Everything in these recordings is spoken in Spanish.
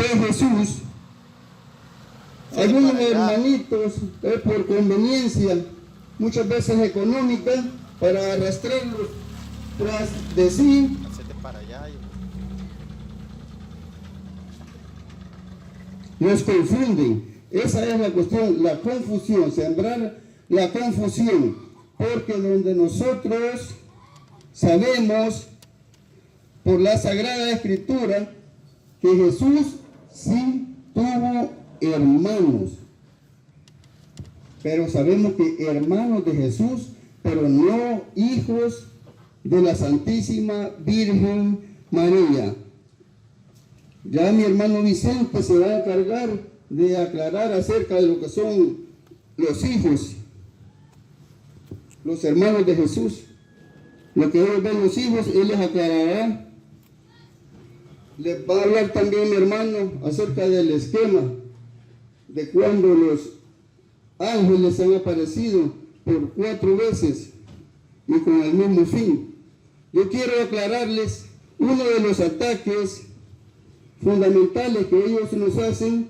Jesús, algunos hermanitos, por conveniencia, muchas veces económica, para arrastrarlos tras de sí, nos confunden. Esa es la cuestión, la confusión, sembrar la confusión, porque donde nosotros sabemos por la Sagrada Escritura que Jesús sí tuvo hermanos, pero sabemos que hermanos de Jesús, pero no hijos de la Santísima Virgen María. Ya mi hermano Vicente se va a encargar de aclarar acerca de lo que son los hijos, los hermanos de Jesús. Lo que ellos ven los hijos, él les aclarará. Les va a hablar también mi hermano acerca del esquema de cuando los ángeles han aparecido por 4 veces y con el mismo fin. Yo quiero aclararles uno de los ataques fundamentales que ellos nos hacen.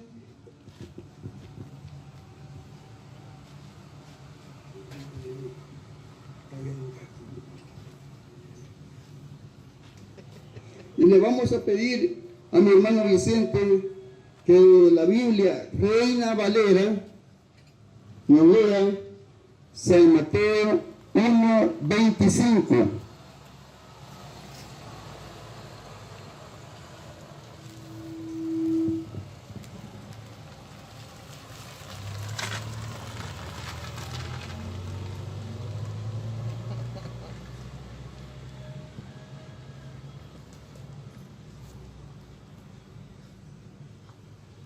Y le vamos a pedir a mi hermano Vicente que la Biblia Reina Valera nos lea San Mateo 1:25.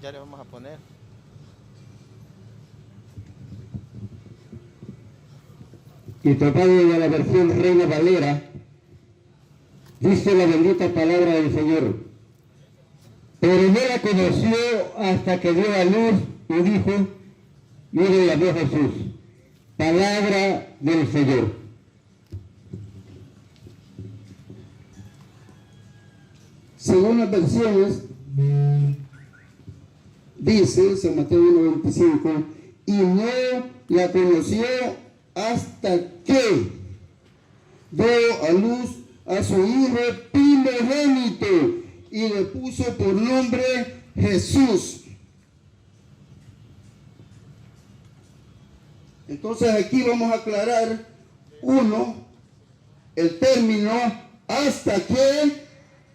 Ya le vamos a poner. Y tratado de la versión Reina Valera, dice la bendita palabra del Señor. Pero no la conoció hasta que dio a luz y dijo, mire, la vio Jesús. Palabra del Señor. Según las versiones, dice San Mateo 1:25, y no la conoció hasta que dio a luz a su hijo primogénito y le puso por nombre Jesús. Entonces aquí vamos a aclarar el término hasta que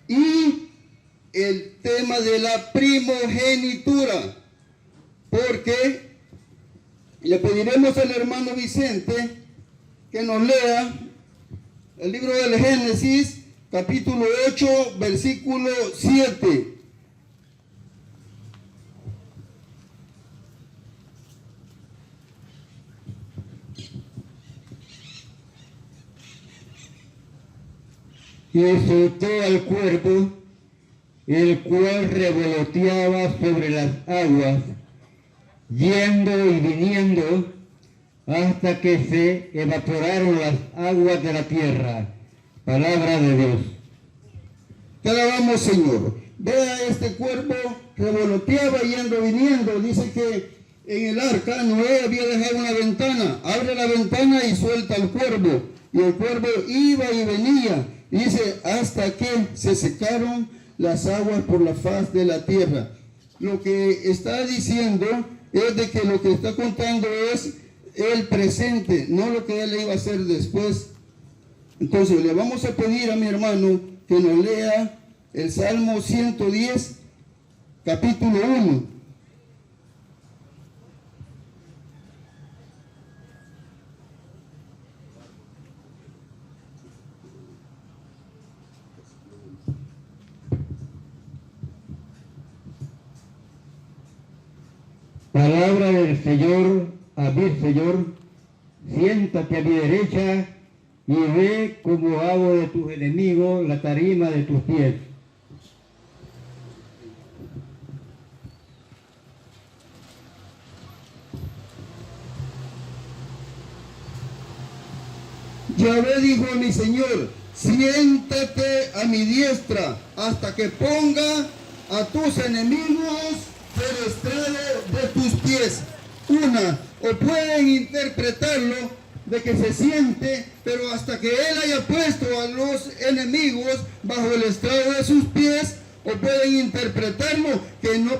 y el tema de la primogenitura, porque le pediremos al hermano Vicente que nos lea el libro del Génesis, capítulo 8, versículo 7. Y soltó al cuervo, el cual revoloteaba sobre las aguas, yendo y viniendo, hasta que se evaporaron las aguas de la tierra. Palabra de Dios. Te alabamos, Señor. Vea, este cuervo revoloteaba yendo y viniendo. Dice que en el arca Noé había dejado una ventana. Abre la ventana y suelta al cuervo. Y el cuervo iba y venía. Dice, hasta que se secaron las aguas por la faz de la tierra. Lo que está diciendo es de que lo que está contando es el presente, no lo que él iba a hacer después. Entonces le vamos a pedir a mi hermano que nos lea el Salmo 110, capítulo 1. Palabra del Señor, a mi Señor, siéntate a mi derecha y ve como hago de tus enemigos la tarima de tus pies. Yahvé dijo a mi Señor, siéntate a mi diestra hasta que ponga a tus enemigos por estrado de tus pies. Una, o pueden interpretarlo de que se siente, pero hasta que él haya puesto a los enemigos bajo el estrado de sus pies, o pueden interpretarlo que no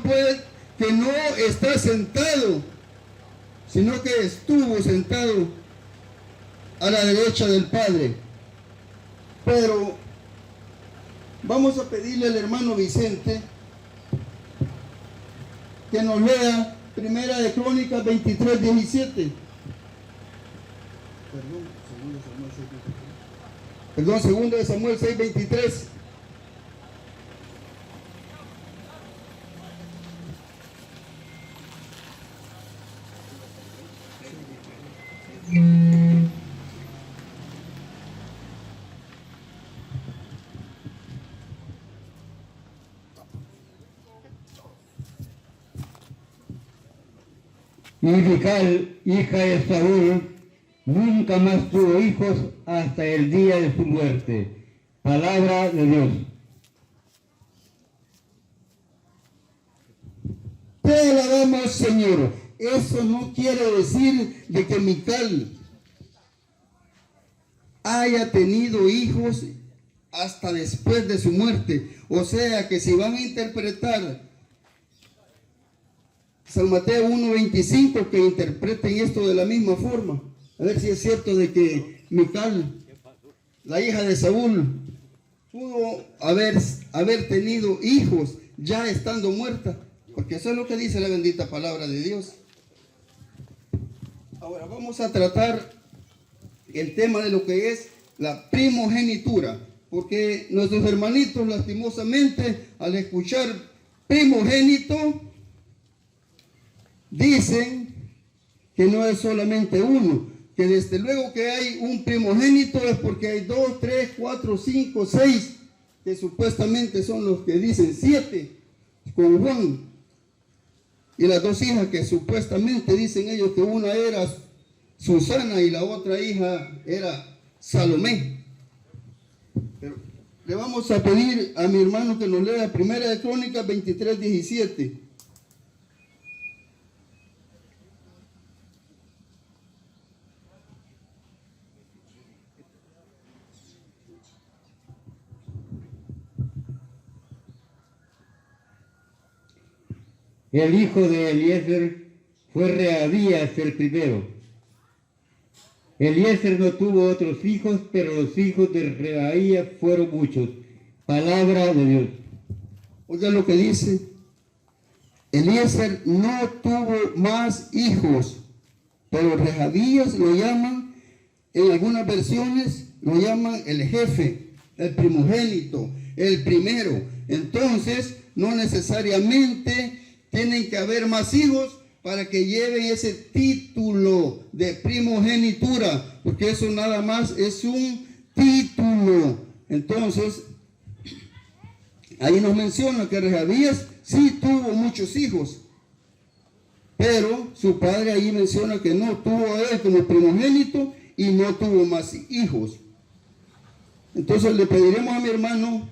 está sentado, sino que estuvo sentado a la derecha del Padre. Pero vamos a pedirle al hermano Vicente que nos lea Primera de Crónicas 23:17. Perdón, Segunda de Samuel 6:23. Y Mical, hija de Saúl, nunca más tuvo hijos hasta el día de su muerte. Palabra de Dios. Te alabamos, Señor. Eso no quiere decir de que Mical haya tenido hijos hasta después de su muerte. O sea que si van a interpretar San Mateo 1:25, que interpreten esto de la misma forma. A ver si es cierto de que Mical, la hija de Saúl, pudo haber tenido hijos ya estando muerta. Porque eso es lo que dice la bendita palabra de Dios. Ahora vamos a tratar el tema de lo que es la primogenitura. Porque nuestros hermanitos, lastimosamente, al escuchar primogénito, dicen que no es solamente uno, que desde luego que hay un primogénito es porque hay 2, 3, 4, 5, 6, que supuestamente son los que dicen 7, con Juan, y las 2 hijas que supuestamente dicen ellos que una era Susana y la otra hija era Salomé. Pero le vamos a pedir a mi hermano que nos lea Primera de Crónicas 23:17. El hijo de Eliezer fue Rehabías el primero. Eliezer no tuvo otros hijos, pero los hijos de Rehabías fueron muchos. Palabra de Dios. Oiga lo que dice. Eliezer no tuvo más hijos, pero Rehabías lo llaman, en algunas versiones lo llaman el jefe, el primogénito, el primero. Entonces, no necesariamente tienen que haber más hijos para que lleven ese título de primogenitura, porque eso nada más es un título. Entonces, ahí nos menciona que Rehabías sí tuvo muchos hijos, pero su padre ahí menciona que no tuvo a él como primogénito y no tuvo más hijos. Entonces le pediremos a mi hermano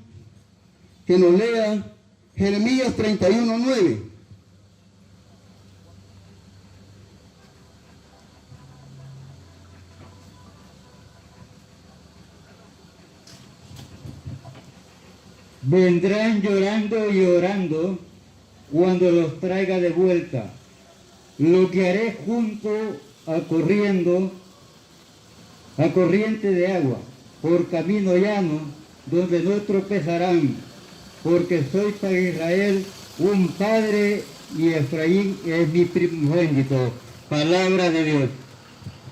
que nos lea Jeremías 31:9. Vendrán llorando y orando cuando los traiga de vuelta. Lo que haré junto a corriente de agua, por camino llano, donde no tropezarán, porque soy para Israel un padre y Efraín es mi primogénito. Palabra de Dios.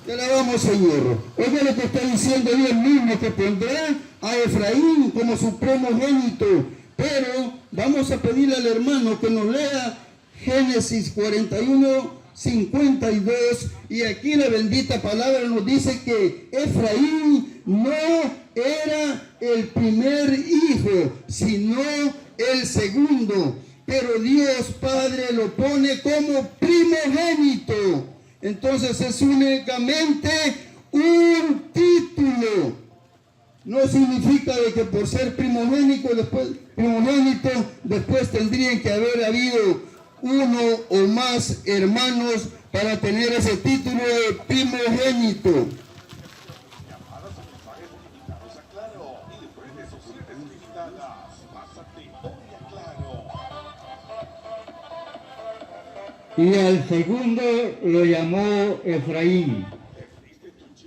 Te alabamos, Señor. Oiga lo que está diciendo Dios mismo, que pondrá a Efraín como su primogénito. Pero vamos a pedirle al hermano que nos lea Génesis 41:52. Y aquí la bendita palabra nos dice que Efraín no era el primer hijo, sino el segundo. Pero Dios Padre lo pone como primogénito. Entonces es únicamente un título. no significa de que por ser primogénito después tendrían que haber habido uno o más hermanos para tener ese título de primogénito. Y al segundo lo llamó Efraín,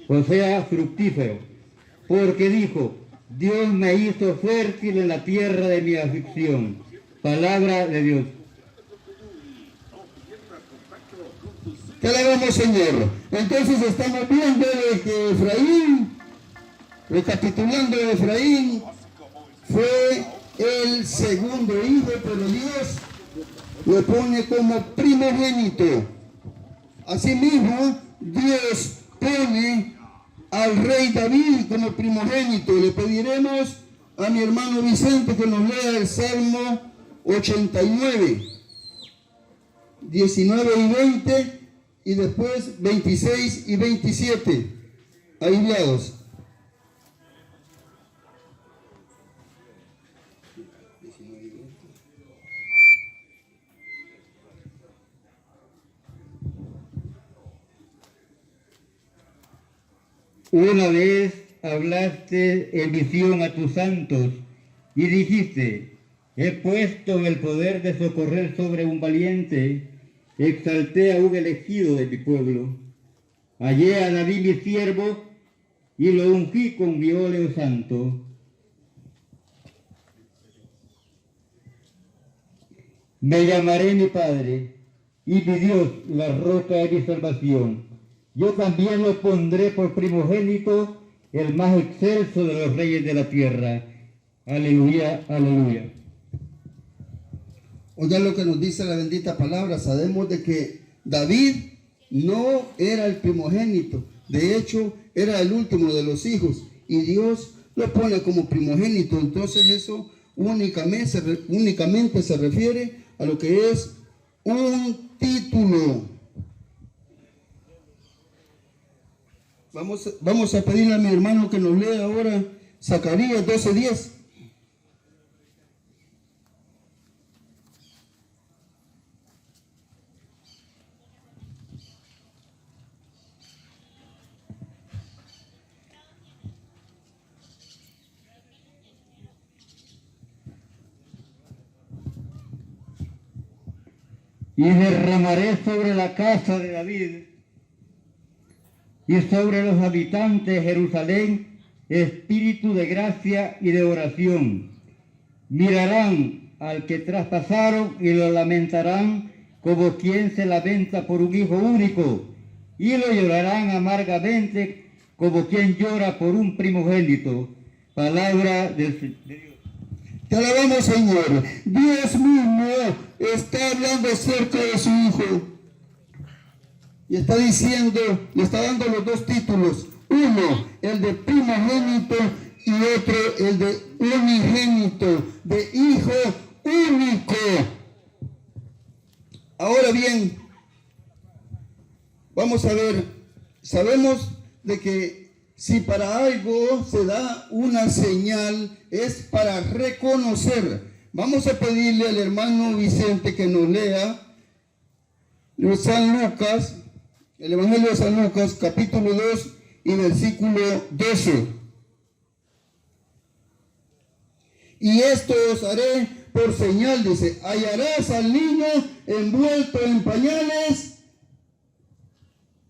o sea, fructífero, porque dijo, Dios me hizo fértil en la tierra de mi aflicción. Palabra de Dios. ¿Qué le damos, Señor? Entonces estamos viendo de que Efraín, recapitulando, Efraín fue el segundo hijo, pero Dios lo pone como primogénito. Asimismo, Dios pone al rey David como primogénito. Le pediremos a mi hermano Vicente que nos lea el Salmo 89, 19 y 20, y después 26 y 27, aislados. Una vez hablaste en visión a tus santos y dijiste, he puesto el poder de socorrer sobre un valiente, exalté a un elegido de mi pueblo, hallé a David mi siervo y lo ungí con mi óleo santo. Me llamaré mi Padre y mi Dios, la roca de mi salvación. Yo también lo pondré por primogénito, el más excelso de los reyes de la tierra. Aleluya, aleluya. Oigan lo que nos dice la bendita palabra. Sabemos de que David no era el primogénito. De hecho, era el último de los hijos. Y Dios lo pone como primogénito. Entonces eso únicamente se refiere a lo que es un título. Vamos a pedirle a mi hermano que nos lea ahora Zacarías 12:10. Y derramaré sobre la casa de David y sobre los habitantes de Jerusalén espíritu de gracia y de oración. Mirarán al que traspasaron y lo lamentarán como quien se lamenta por un hijo único, y lo llorarán amargamente como quien llora por un primogénito. Palabra de Dios. Te alabamos, Señor. Dios mismo está hablando acerca de su hijo. Y está diciendo, le está dando los dos títulos. Uno, el de primogénito, y otro, el de unigénito, de hijo único. Ahora bien, vamos a ver, sabemos de que si para algo se da una señal, es para reconocer. Vamos a pedirle al hermano Vicente que nos lea San Lucas, el Evangelio de San Lucas, capítulo 2 y versículo 12. Y esto os haré por señal, dice, hallarás al niño envuelto en pañales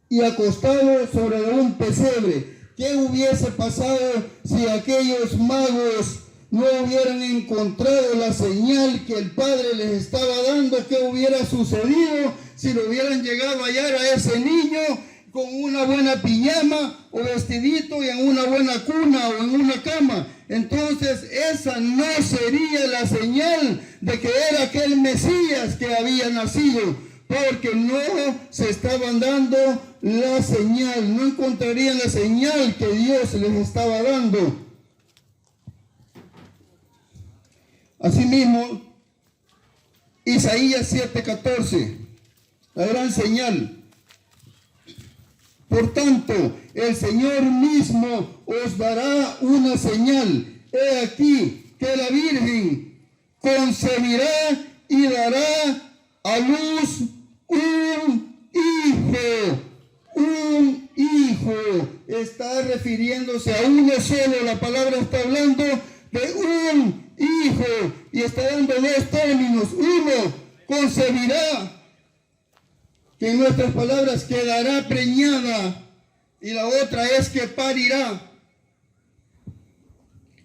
y acostado sobre un pesebre. ¿Qué hubiese pasado si aquellos magos no hubieran encontrado la señal que el Padre les estaba dando? ¿Qué hubiera sucedido si lo hubieran llegado a hallar a ese niño con una buena pijama o vestidito y en una buena cuna o en una cama? Entonces esa no sería la señal de que era aquel Mesías que había nacido, porque no se estaban dando la señal, no encontrarían la señal que Dios les estaba dando. Asimismo, Isaías 7:14, la gran señal. Por tanto, el Señor mismo os dará una señal. He aquí que la Virgen concebirá y dará a luz un hijo. Un hijo. Está refiriéndose a uno solo. La palabra está hablando de un hijo y está dando dos términos. Uno, concebirá, que en nuestras palabras quedará preñada, y la otra es que parirá.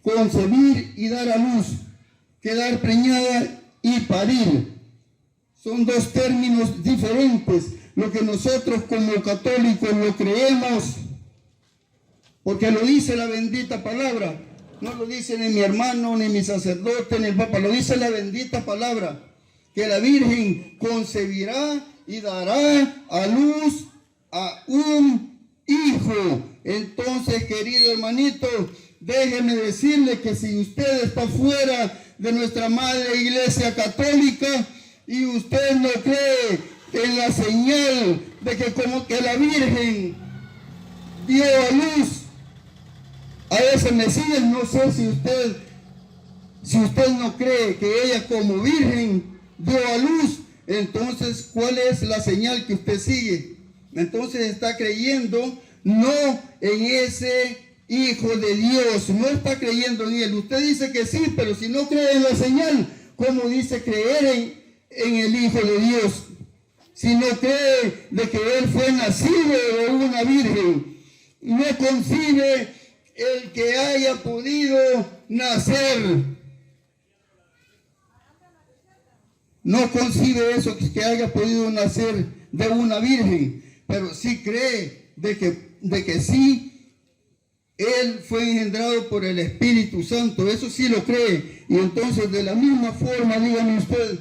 Concebir y dar a luz, quedar preñada y parir. Son dos términos diferentes. Lo que nosotros como católicos lo creemos, porque lo dice la bendita palabra. No lo dice ni mi hermano, ni mi sacerdote, ni el Papa. Lo dice la bendita palabra. Que la Virgen concebirá y dará a luz a un hijo. Entonces, querido hermanito, déjeme decirle que si usted está fuera de nuestra madre Iglesia Católica y usted no cree en la señal de que como que la Virgen dio a luz a ese Mesías, no sé si usted no cree que ella como Virgen dio a luz, entonces ¿cuál es la señal que usted sigue? Entonces está creyendo no en ese Hijo de Dios, no está creyendo en Él. Usted dice que sí, pero si no cree en la señal, ¿cómo dice creer en el Hijo de Dios? Si no cree de que Él fue nacido de una virgen, no concibe el que haya podido nacer. No concibe eso, que haya podido nacer de una virgen, pero sí cree de que sí, Él fue engendrado por el Espíritu Santo. Eso sí lo cree. Y entonces de la misma forma, dígame usted,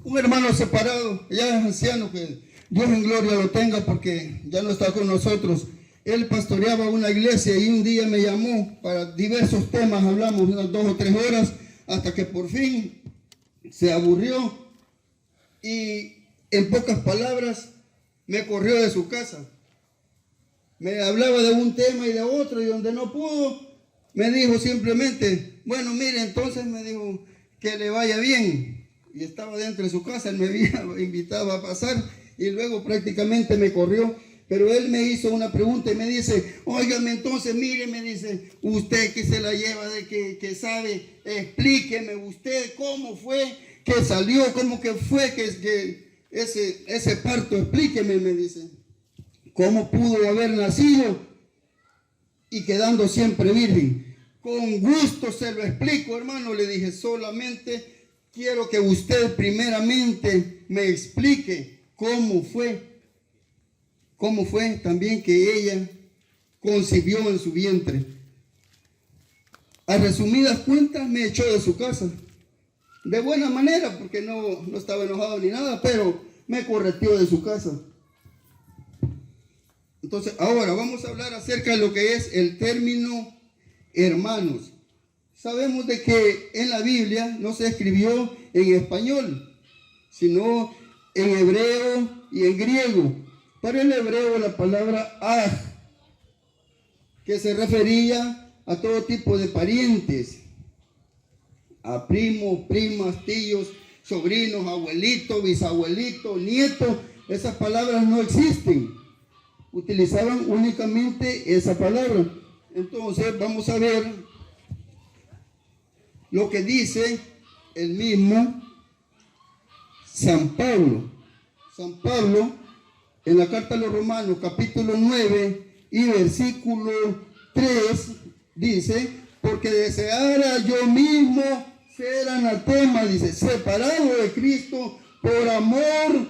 un hermano separado, ya es anciano, que Dios en gloria lo tenga porque ya no está con nosotros. Él pastoreaba una iglesia y un día me llamó para diversos temas, hablamos unas 2 o 3 horas, hasta que por fin se aburrió y en pocas palabras me corrió de su casa. Me hablaba de un tema y de otro, y donde no pudo, me dijo simplemente, bueno, mire, entonces me dijo que le vaya bien. Y estaba dentro de su casa, él me había invitado a pasar y luego prácticamente me corrió. Pero él me hizo una pregunta y me dice, óigame, entonces, mire, me dice, usted que se la lleva de que sabe, explíqueme usted cómo fue que salió, cómo que fue que ese parto, explíqueme, me dice, cómo pudo haber nacido y quedando siempre virgen. Con gusto se lo explico, hermano, le dije, solamente quiero que usted primeramente me explique cómo fue también que ella concibió en su vientre. A resumidas cuentas, me echó de su casa. De buena manera, porque no estaba enojado ni nada, pero me correteó de su casa. Entonces, ahora vamos a hablar acerca de lo que es el término hermanos. Sabemos de que en la Biblia no se escribió en español, sino en hebreo y en griego. Para el hebreo la palabra aj, que se refería a todo tipo de parientes, a primos, primas, tíos, sobrinos, abuelitos, bisabuelitos, nietos. Esas palabras no existen. Utilizaban únicamente esa palabra. Entonces vamos a ver lo que dice el mismo San Pablo. San Pablo, en la carta a los Romanos, capítulo 9 y versículo 3, dice, porque deseara yo mismo ser anatema, dice, separado de Cristo por amor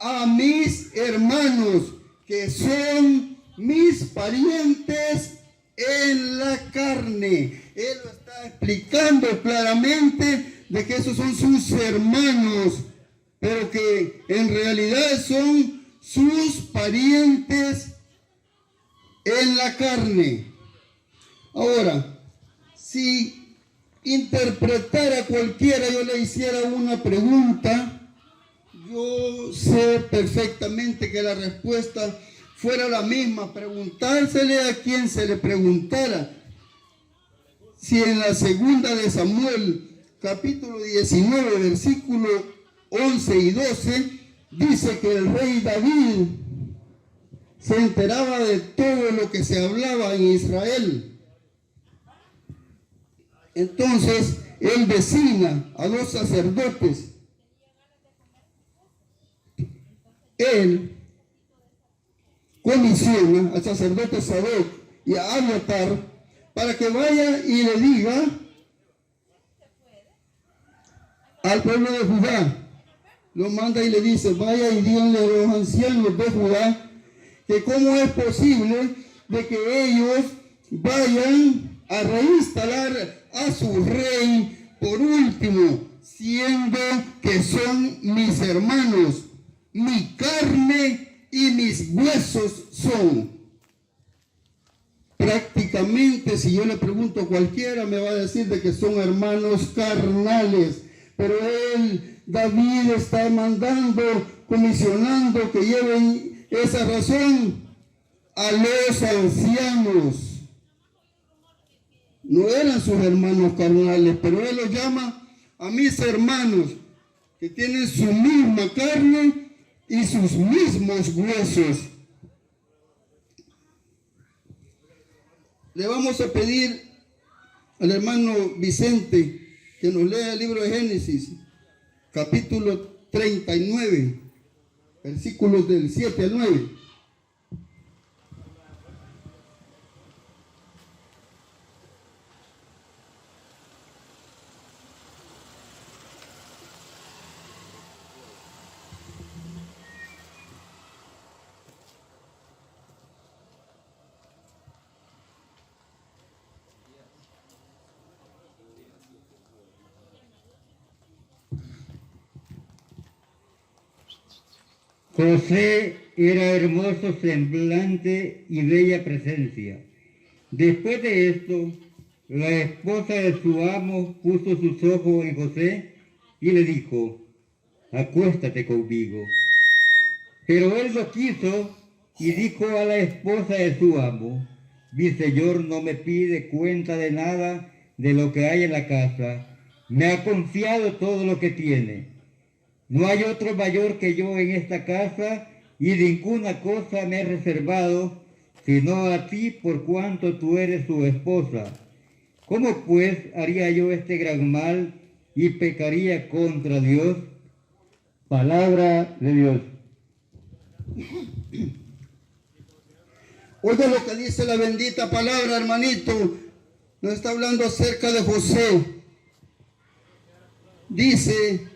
a mis hermanos, que son mis parientes en la carne. Él lo está explicando claramente de que esos son sus hermanos, pero que en realidad son sus parientes en la carne. Ahora, si interpretara cualquiera, yo le hiciera una pregunta, yo sé perfectamente que la respuesta fuera la misma, preguntársele a quien se le preguntara. Si en la segunda de Samuel, capítulo 19, versículo 11 y 12, dice que el rey David se enteraba de todo lo que se hablaba en Israel. Entonces, él designa a 2 sacerdotes. Él comisiona al sacerdote Sadoc y a Abiatar para que vaya y le diga al pueblo de Judá. Lo manda y le dice, vaya y díganle a los ancianos de Judá que cómo es posible de que ellos vayan a reinstalar a su rey por último, siendo que son mis hermanos, mi carne y mis huesos son. Prácticamente, si yo le pregunto a cualquiera, me va a decir de que son hermanos carnales, pero él, David, está mandando, comisionando que lleven esa razón a los ancianos. No eran sus hermanos carnales, pero él los llama a mis hermanos, que tienen su misma carne y sus mismos huesos. Le vamos a pedir al hermano Vicente que nos lea el libro de Génesis, capítulo 39, versículos del 7 al 9. José era hermoso semblante y bella presencia. Después de esto, la esposa de su amo puso sus ojos en José y le dijo, acuéstate conmigo. Pero él no quiso y dijo a la esposa de su amo, mi señor no me pide cuenta de nada de lo que hay en la casa. Me ha confiado todo lo que tiene. No hay otro mayor que yo en esta casa y ninguna cosa me he reservado, sino a ti por cuanto tú eres su esposa. ¿Cómo pues haría yo este gran mal y pecaría contra Dios? Palabra de Dios. Oiga lo que dice la bendita palabra, hermanito. Nos está hablando acerca de José. Dice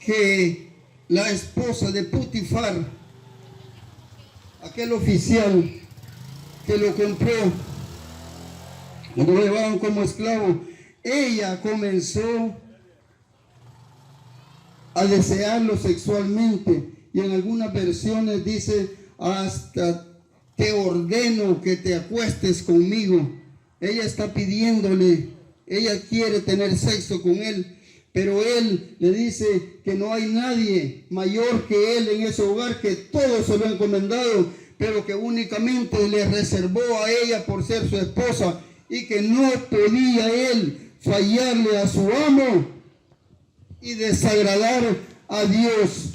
que la esposa de Putifar, aquel oficial que lo compró, cuando lo llevaban como esclavo, ella comenzó a desearlo sexualmente, y en algunas versiones dice, hasta te ordeno que te acuestes conmigo. Ella está pidiéndole, ella quiere tener sexo con él, pero él le dice que no hay nadie mayor que él en ese hogar, que todos se lo han encomendado, pero que únicamente le reservó a ella por ser su esposa, y que no podía él fallarle a su amo y desagradar a Dios.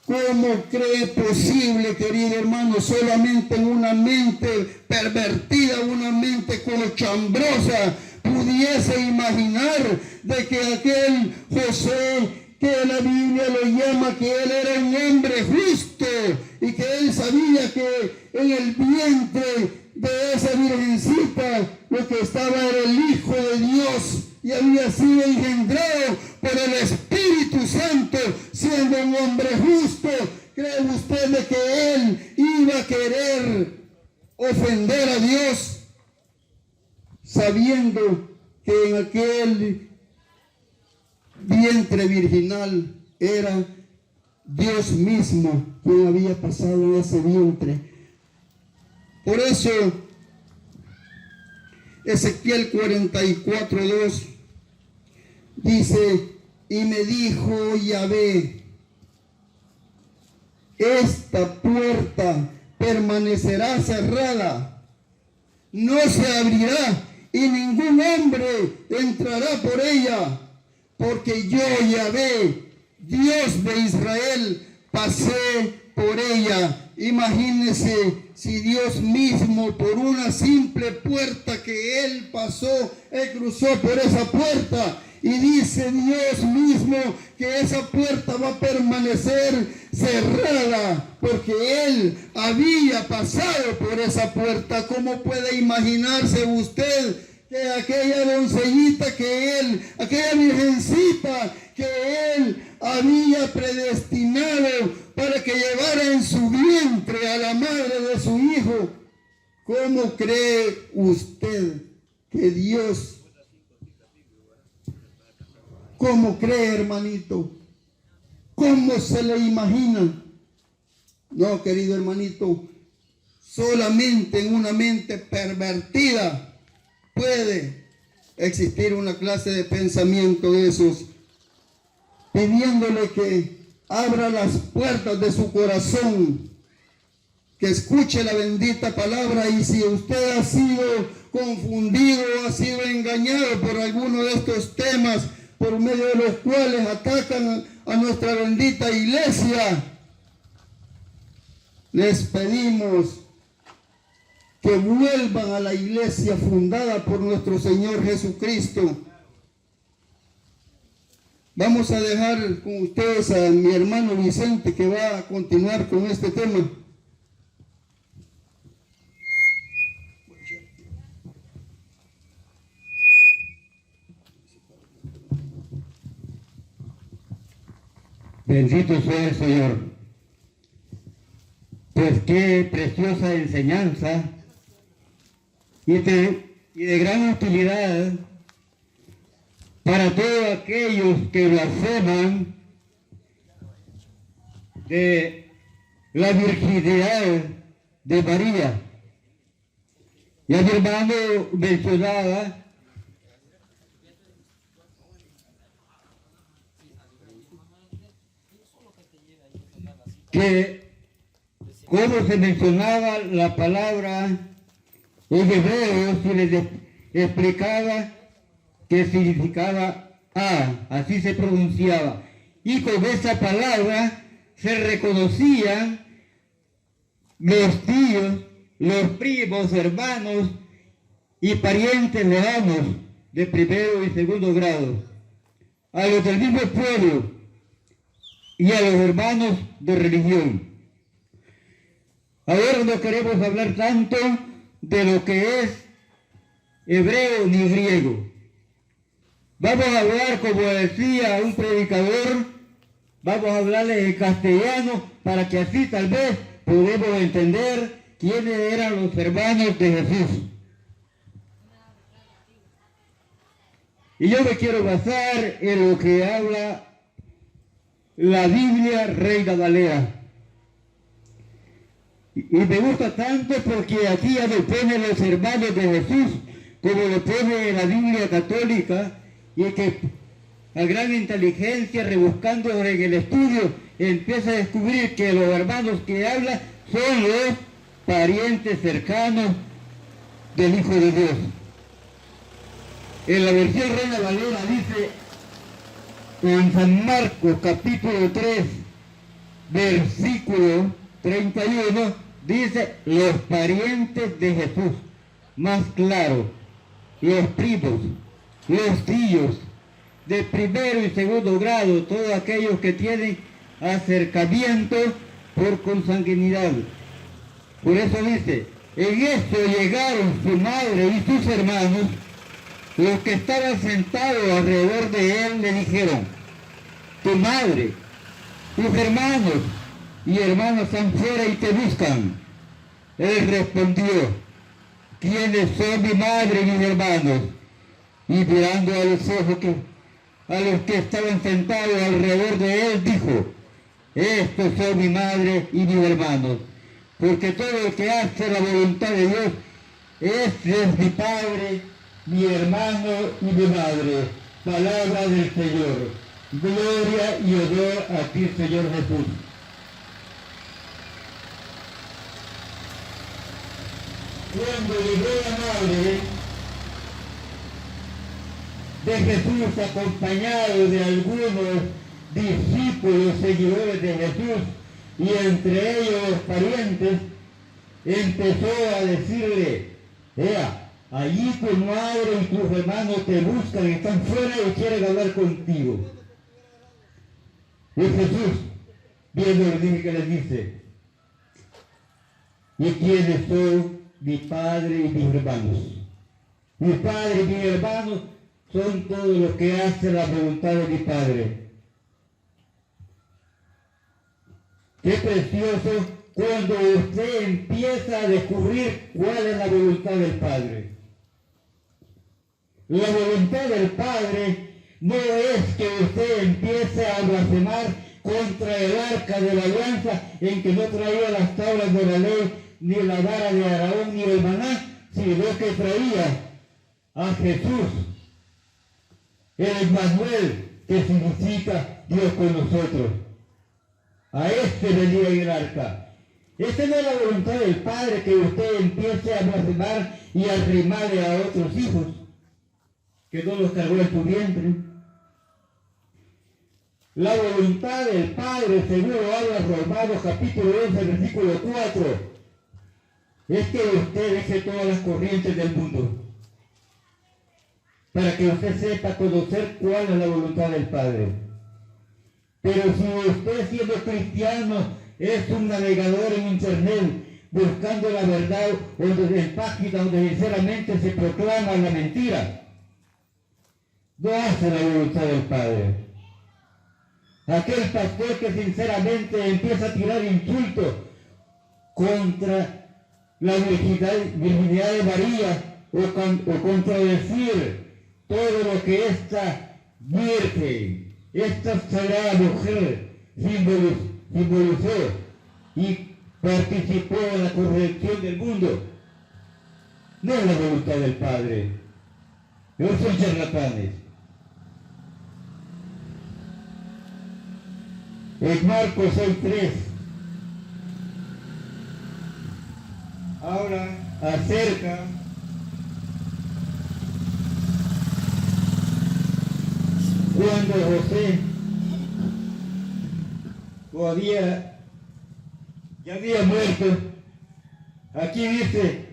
¿Cómo cree posible, querido hermano, solamente en una mente pervertida, una mente cochambrosa, pudiese imaginar de que aquel José, que la Biblia lo llama que él era un hombre justo y que él sabía que en el vientre de esa virgencita lo que estaba era el Hijo de Dios y había sido engendrado por el Espíritu Santo, siendo un hombre justo? ¿Cree usted de que él iba a querer ofender a Dios, sabiendo que en aquel vientre virginal era Dios mismo quien había pasado en ese vientre? Por eso, Ezequiel 44:2 dice, y me dijo Yahvé, esta puerta permanecerá cerrada, no se abrirá y ningún hombre entrará por ella, porque yo, Yahvé, Dios de Israel, pasé por ella. Imagínense si Dios mismo, por una simple puerta que Él pasó, Él cruzó por esa puerta, y dice Dios mismo que esa puerta va a permanecer cerrada porque Él había pasado por esa puerta. ¿Cómo puede imaginarse usted que aquella doncellita aquella virgencita que Él había predestinado para que llevara en su vientre a la madre de su hijo, cómo cree usted que Dios? ¿Cómo cree, hermanito? ¿Cómo se le imagina? No, querido hermanito, solamente en una mente pervertida puede existir una clase de pensamiento de esos, pidiéndole que abra las puertas de su corazón, que escuche la bendita palabra. Y si usted ha sido confundido, ha sido engañado por alguno de estos temas, por medio de los cuales atacan a nuestra bendita iglesia, les pedimos que vuelvan a la iglesia fundada por nuestro Señor Jesucristo. Vamos a dejar con ustedes a mi hermano Vicente, que va a continuar con este tema. Bendito sea el Señor. Pues qué preciosa enseñanza y de gran utilidad para todos aquellos que blasfeman de la virginidad de María. Ya mi hermano mencionaba que como se mencionaba la palabra en hebreo, se les explicaba que significaba así se pronunciaba, y con esa palabra se reconocían los tíos, los primos, hermanos y parientes lejanos de primero y segundo grado, a los del mismo pueblo y a los hermanos de religión. Ahora no queremos hablar tanto de lo que es hebreo ni griego. Vamos a hablar, como decía un predicador, vamos a hablarles en castellano para que así tal vez podamos entender quiénes eran los hermanos de Jesús. Y yo me quiero basar en lo que habla la Biblia Reina Valera. Y me gusta tanto porque aquí ya lo ponen los hermanos de Jesús, como lo pone en la Biblia católica, y que a gran inteligencia, rebuscando en el estudio, empieza a descubrir que los hermanos que habla son los parientes cercanos del Hijo de Dios. En la versión Reina Valera dice, en San Marcos capítulo 3, versículo 31, dice los parientes de Jesús. Más claro, los primos, los tíos de primero y segundo grado, todos aquellos que tienen acercamiento por consanguinidad. Por eso dice, en esto llegaron su madre y sus hermanos. Los que estaban sentados alrededor de él le dijeron, tu madre, tus hermanos y hermanas están fuera y te buscan. Él respondió, ¿quiénes son mi madre y mis hermanos? Y mirando a los ojos a los que estaban sentados alrededor de él, dijo, estos son mi madre y mis hermanos. porque todo el que hace la voluntad de Dios, este es mi Padre, mi hermano y mi madre. Palabra del Señor. Gloria y honor a ti, Señor Jesús. Cuando llegó la madre de Jesús, acompañado de algunos discípulos, seguidores de Jesús, y entre ellos los parientes, empezó a decirle: vea, allí tu madre y tus hermanos te buscan, están fuera y quieren hablar contigo. Y Jesús, viendo el niño que les dice: ¿y quiénes son mi padre y mis hermanos? Mi padre y mis hermanos son todos los que hacen la voluntad de mi Padre. Qué precioso cuando usted empieza a descubrir cuál es la voluntad del Padre. La voluntad del Padre no es que usted empiece a blasfemar contra el arca de la alianza, en que no traía las tablas de la ley, ni la vara de Aarón, ni el maná, sino que traía a Jesús, el Emmanuel, que significa Dios con nosotros. A este venía en el arca. Esta no es la voluntad del Padre, que usted empiece a blasfemar y a arrimarle a otros hijos, que no los cargó en tu vientre. La voluntad del Padre, según lo habla Romanos capítulo 11, versículo 4, es que usted deje todas las corrientes del mundo, para que usted sepa conocer cuál es la voluntad del Padre. Pero si usted, siendo cristiano, es un navegador en internet, buscando la verdad, en páginas donde sinceramente se proclama la mentira, no hace la voluntad del Padre. Aquel pastor que sinceramente empieza a tirar insultos contra la virginidad de María, o contradecir todo lo que esta virgen, esta sagrada mujer simbolizó y participó en la corrección del mundo, no es la voluntad del Padre. No son charlatanes. En Marcos 6:3 habla acerca cuando José ya había muerto. Aquí dice: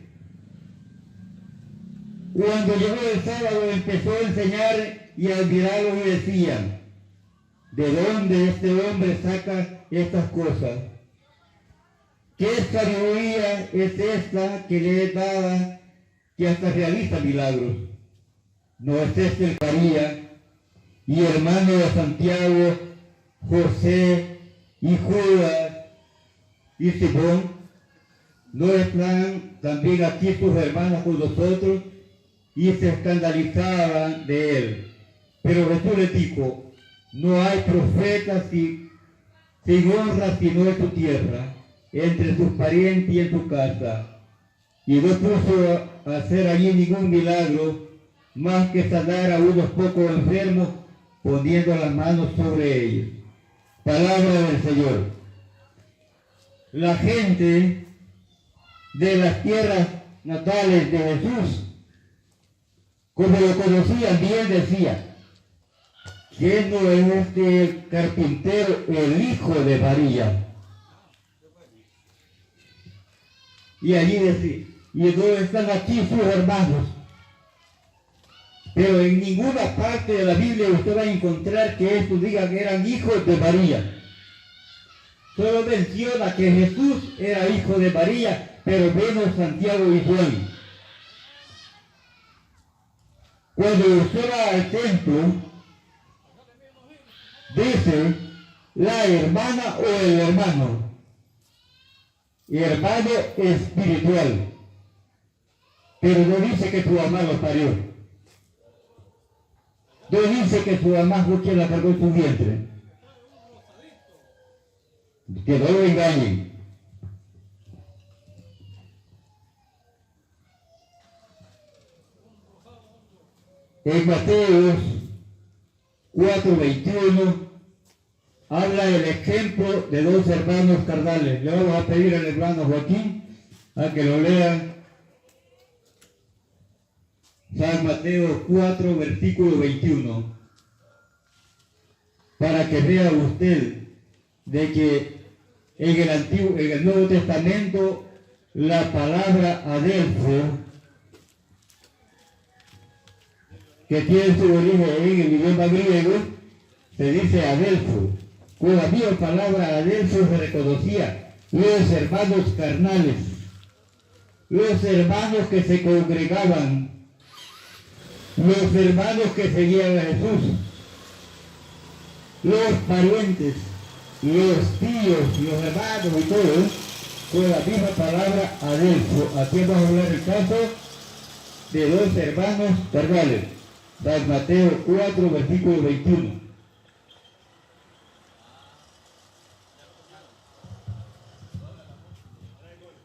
cuando llegó el sábado empezó a enseñar y a admirarlos y decían: ¿de dónde este hombre saca estas cosas? ¿Qué sabiduría es esta que le es dada, que hasta realiza milagros? ¿No es este el María, y hermano de Santiago, José y Judas y Simón? ¿No están también aquí sus hermanas con nosotros? Y se escandalizaban de él. Pero Jesús les dijo: no hay profeta sin honra sino en tu tierra, entre tus parientes y en tu casa. Y no puso a hacer allí ningún milagro, más que sanar a unos pocos enfermos, poniendo las manos sobre ellos. Palabra del Señor. La gente de las tierras natales de Jesús, como lo conocían bien, decía: ¿quién no es este carpintero, el hijo de María? Y allí decía: ¿y no están aquí sus hermanos? Pero en ninguna parte de la Biblia usted va a encontrar que estos digan que eran hijos de María. Solo menciona que Jesús era hijo de María, pero menos Santiago y Juan. Cuando usted va al templo, dice la hermana o el hermano. Hermano espiritual. Pero no dice que tu mamá lo parió. No dice que su mamá fue quien la cargó en su vientre. Que no lo engañen. En Mateo 4:21 habla el ejemplo de dos hermanos carnales. Le vamos a pedir al hermano Joaquín a que lo lea. San Mateo 4, versículo 21. Para que vea usted de que en el Nuevo Testamento la palabra adelfo, que tiene su origen en el idioma griego, se dice adelfo. Con la misma palabra adelfo se reconocía los hermanos carnales, los hermanos que se congregaban, los hermanos que seguían a Jesús, los parientes, los tíos, los hermanos y todo, con la misma palabra adelfo. Aquí vamos a hablar el caso de dos hermanos carnales. San Mateo 4, versículo 21.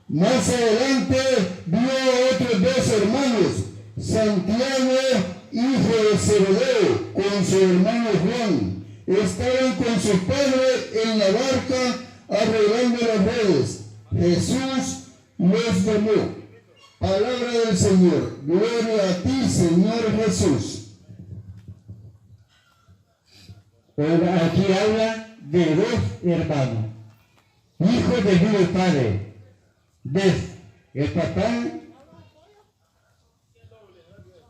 Más adelante vio a otros dos hermanos, Santiago, hijo de Zebedeo, con su hermano Juan. Estaban con su padre en la barca arreglando las redes. Jesús los llamó. Palabra del Señor. Gloria a ti, Señor Jesús. Aquí habla de dos hermanos, hijos del mismo padre. El papá,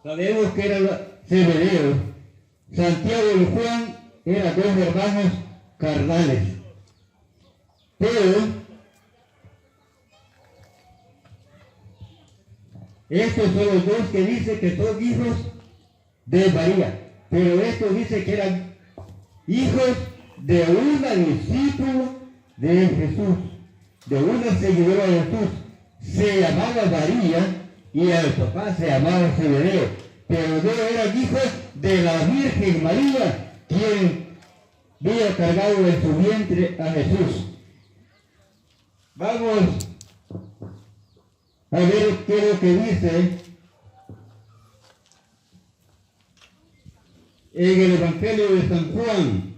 sabemos que era Zebedeo. Santiago y Juan eran dos hermanos carnales. Pero estos son los dos que dice que son hijos de María. Pero estos dice que eran hijos de una discípula de Jesús, de una seguidora de Jesús. Se llamaba María y el papá se llamaba Zebedeo, pero no eran hijos de la Virgen María, quien había cargado en su vientre a Jesús. Vamos a ver qué es lo que dice en el Evangelio de San Juan,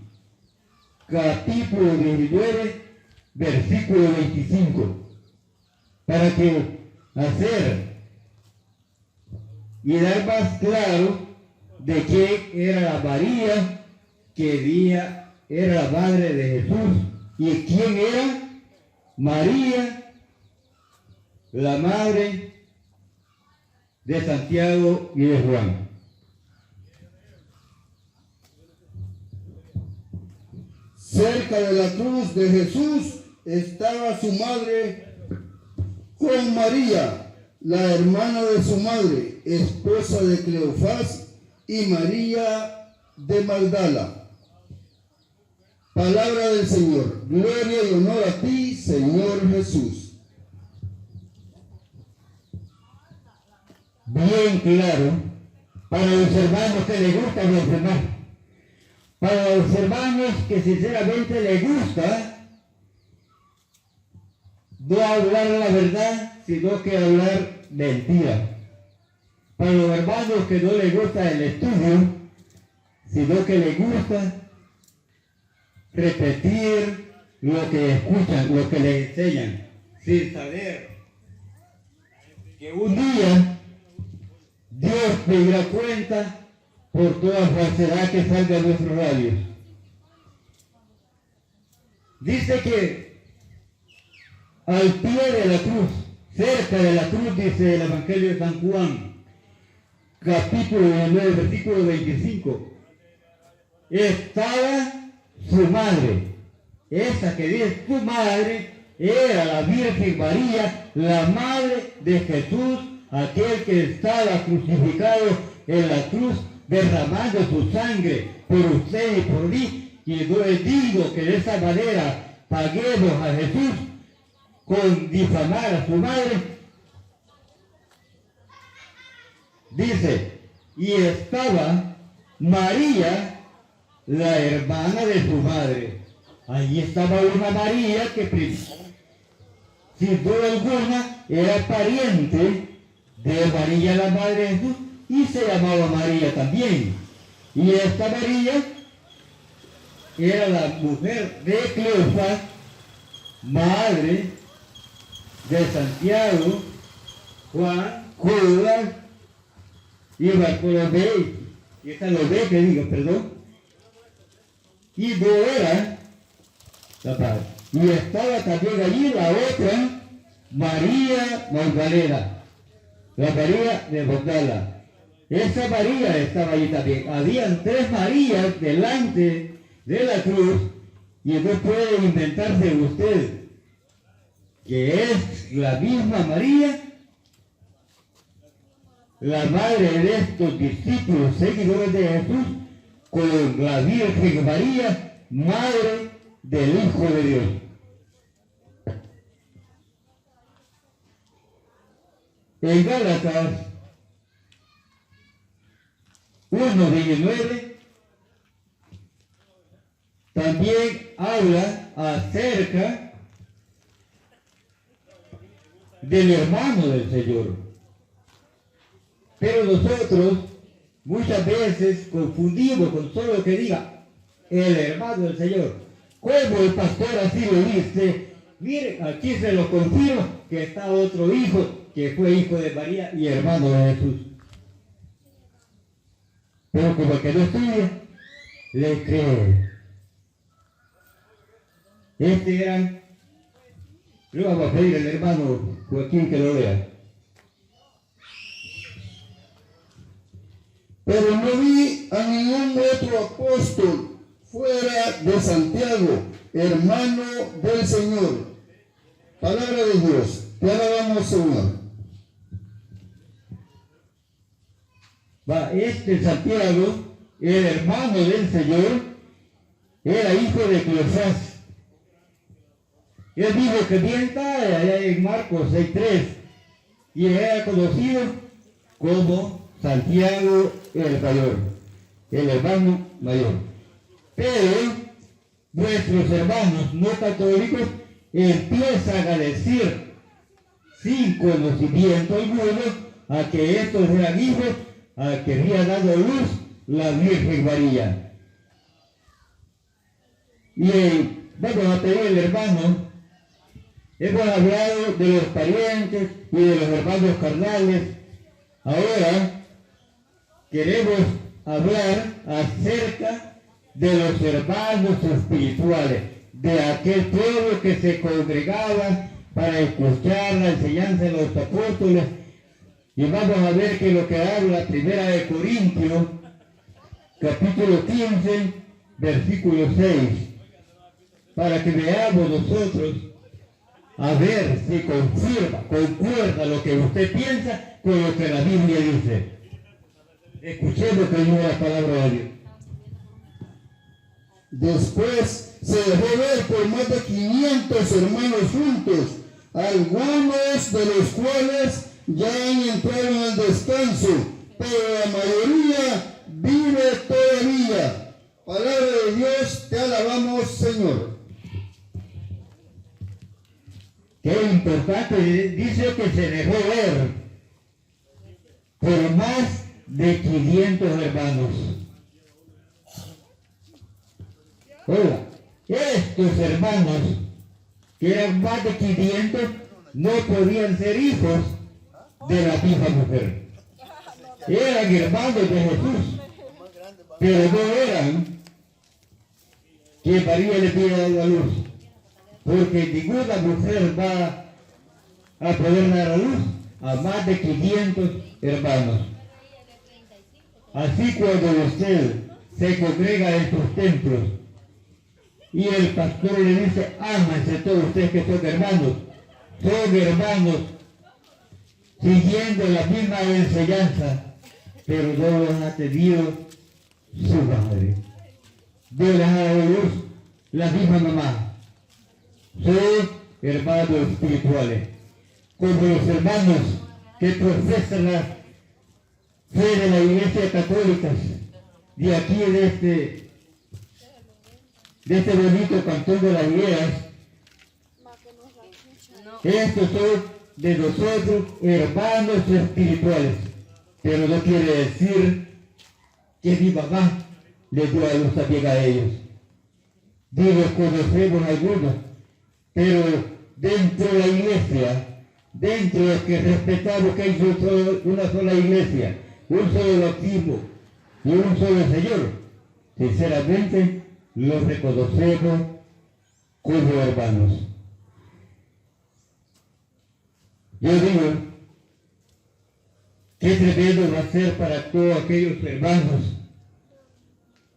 capítulo 19, versículo 25, para que hacer y dar más claro de que era la María que era la madre de Jesús. ¿Y quién era? María, la madre de Santiago y de Juan. Cerca de la cruz de Jesús estaba su madre con María, la hermana de su madre, esposa de Cleofás, y María de Magdala. Palabra del Señor. Gloria y honor a ti, Señor Jesús. Bien claro, para los hermanos que les gusta enfermar, para los hermanos que sinceramente les gusta no hablar la verdad, sino que hablar mentira. Para los hermanos que no les gusta el estudio, sino que les gusta repetir lo que escuchan, lo que les enseñan, sin saber que un día Dios pedirá cuenta por toda falsedad que salga de nuestros labios. Dice que al pie de la cruz, cerca de la cruz, dice el Evangelio de San Juan, capítulo 9, versículo 25, estaba su madre. Esa que dice su madre era la Virgen María, la madre de Jesús, aquel que estaba crucificado en la cruz, derramando su sangre por usted y por mí. Y no es digno que de esa manera paguemos a Jesús con difamar a su madre. Dice, y estaba María, la hermana de su madre. Allí estaba una María que, sin duda alguna, era pariente de María, la madre de Jesús, y se llamaba María también. Y esta María era la mujer de Cleofás, madre de Santiago, Juan, Judas y Bartolomé, y Salomé, que digo, perdón, y no era capaz. Y estaba también allí la otra María Magdalena, la María de Magdala. Esa María estaba allí también. Habían 3 Marías delante de la cruz, y no puede inventarse usted que es la misma María, la madre de estos discípulos seguidores de Jesús, con la Virgen María, madre del Hijo de Dios. En Gálatas 1:19 también habla acerca del hermano del Señor. Pero nosotros muchas veces confundimos con solo que diga el hermano del Señor. Como el pastor así lo dice, miren, aquí se lo confirmo que está otro hijo que fue hijo de María y hermano de Jesús. Pero como el que no estudia, le cree. Le vamos a pedir al hermano Joaquín que lo lea. Pero no vi a ningún otro apóstol fuera de Santiago, hermano del Señor. Palabra de Dios, te alabamos, Señor. Santiago, el hermano del Señor, era hijo de Cleofás. Él dijo que bien está allá en Marcos 6:3, y era conocido como Santiago el mayor, el hermano mayor. Pero nuestros hermanos no católicos empiezan a decir, sin conocimiento alguno, a que estos eran hijos a que había dado luz la Virgen María. Y vamos a pedir al hermano, hemos hablado de los parientes y de los hermanos carnales. Ahora queremos hablar acerca de los hermanos espirituales, de aquel pueblo que se congregaba para escuchar la enseñanza de los apóstoles. Y vamos a ver que lo que habla 1 Corintios, capítulo 15, versículo 6, para que veamos nosotros, a ver si concuerda lo que usted piensa con lo que la Biblia dice. Escuchemos que dice la palabra de Dios. Después se dejó ver por más de 500 hermanos juntos, algunos de los cuales ya han entrado en el descanso, pero la mayoría vive todavía. Palabra de Dios, te alabamos, Señor. Qué importante, dice que se dejó ver por más de 500 hermanos. Oiga, estos hermanos, que eran más de 500, no podían ser hijos de la misma mujer. Eran hermanos de Jesús, pero no eran que María le había dado a luz, porque ninguna mujer va a poder dar a luz a más de 500 hermanos. Así cuando usted se congrega en sus templos y el pastor le dice, ámense todos ustedes que son hermanos siguiendo la misma enseñanza, pero no los ha tenido su madre, no les ha dado luz la misma mamá. Son hermanos espirituales, como los hermanos que profesan la fe de la Iglesia Católica, de aquí de este bonito cantón de las Higueras. Estos son de nosotros hermanos espirituales, pero no quiere decir que mi mamá les dio a luz también a ellos. Digo, conocemos algunos, pero dentro de la iglesia, dentro de que respetamos que hay una sola iglesia, un solo bautismo y un solo Señor, sinceramente los reconocemos como hermanos. Yo digo, qué tremendo va a ser para todos aquellos hermanos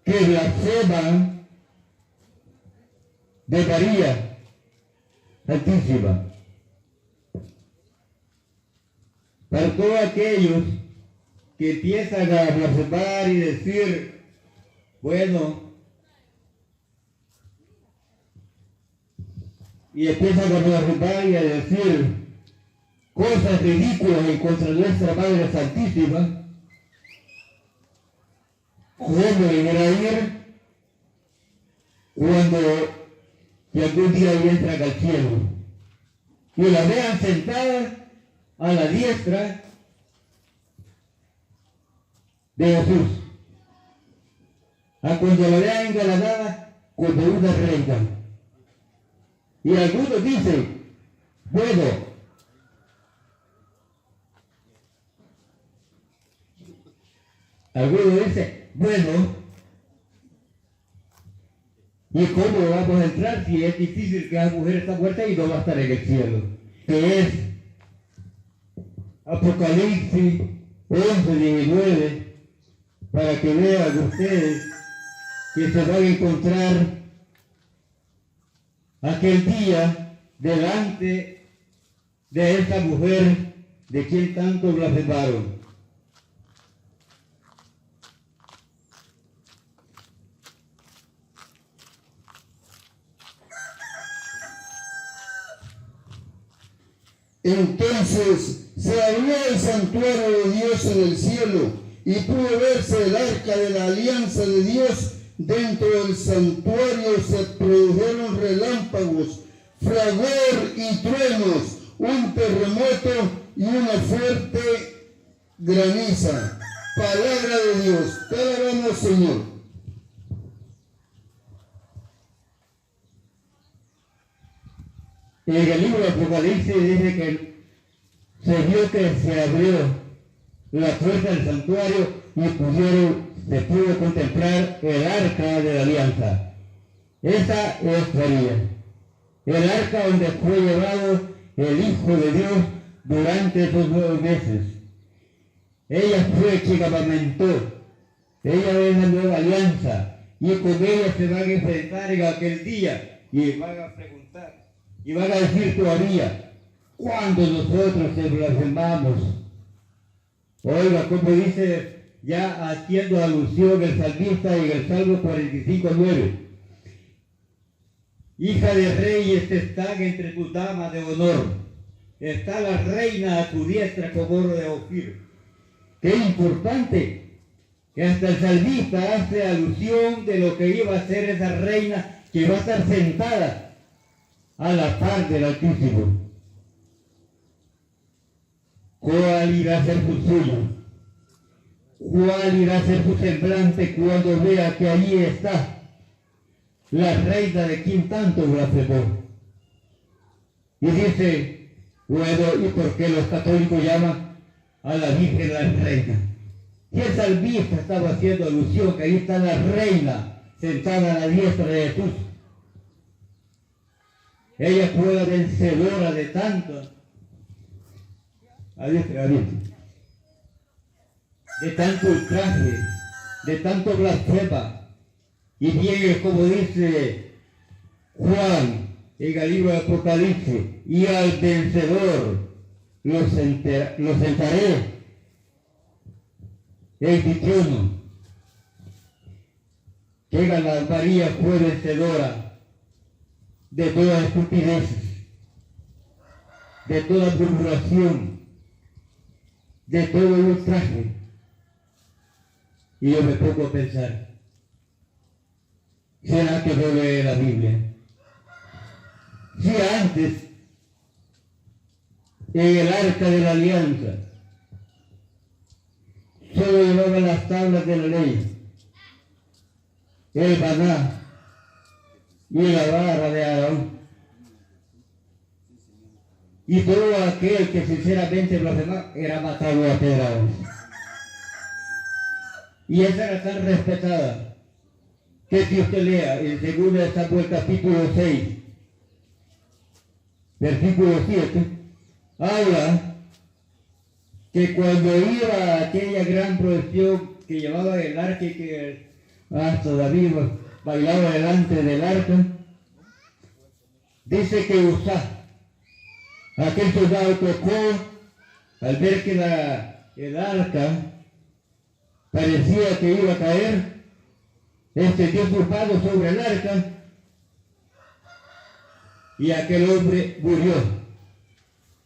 que blasfeman de María Santísima. Para todos aquellos que empiezan a blasfemar y decir, bueno, y empiezan a blasfemar y a decir cosas ridículas en contra de nuestra Madre Santísima, ¿cómo llegará a ir cuando y algún día entran al cielo y la vean sentada a la diestra de Jesús, a cuando la vean engalanada como una reina? Y algunos dicen, bueno, ¿y cómo vamos a entrar si es difícil que la mujer está muerta y no va a estar en el cielo? Que es Apocalipsis 11:19, para que vean ustedes que se van a encontrar aquel día delante de esa mujer de quien tanto blasfemaron. Entonces se abrió el santuario de Dios en el cielo y pudo verse el arca de la alianza de Dios. Dentro del santuario se produjeron relámpagos, fragor y truenos, un terremoto y una fuerte graniza. Palabra de Dios. Te alabamos, Señor. En el libro de Apocalipsis dice que se vio que se abrió la puerta del santuario y se pudo contemplar el arca de la alianza. Esa es María, el arca donde fue llevado el Hijo de Dios durante esos 9 meses. Ella fue quien amamentó, ella es la nueva alianza, y con ella se van a enfrentar en aquel día y van a preguntar. Y van a decir todavía, cuando nosotros te blasfemamos. Oiga, como dice, ya haciendo alusión el salmista en el Salmo 45:9. Hija de reyes están entre tus damas de honor. Está la reina a tu diestra como oro de Ofir. Qué importante que hasta el salmista hace alusión de lo que iba a ser esa reina que va a estar sentada a la par del Altísimo. ¿Cuál irá a ser su suyo? ¿Cuál irá a ser su semblante cuando vea que allí está la reina de quien tanto blasfemó? Y dice, bueno, ¿y por qué los católicos llaman a la Virgen la reina? Si el salmista estaba haciendo alusión que ahí está la reina sentada a la diestra de Jesús. Ella fue la vencedora de tanto, de tanto ultraje, de tanto blasfema. Y bien, como dice Juan en el libro de Apocalipsis, y al vencedor lo sentaré en mi trono. Que la María fue vencedora de toda estupidez, de toda murmuración, de todo ultraje. Y yo me pongo a pensar, ¿será que no lee la Biblia? Si antes, en el arca de la alianza, solo llevaba las tablas de la ley, el maná y la vara de Aarón. Y todo aquel que sinceramente blasfemaba era matado a pedradas. Y esa era tan respetada que si usted lea en 2 Samuel capítulo 6, versículo 7, habla que cuando iba a aquella gran procesión que llevaba el arca y que hasta David bailaba delante del arca, dice que Uzá, aquel soldado, tocó al ver que el arca parecía que iba a caer, extendió su mano sobre el arca y aquel hombre murió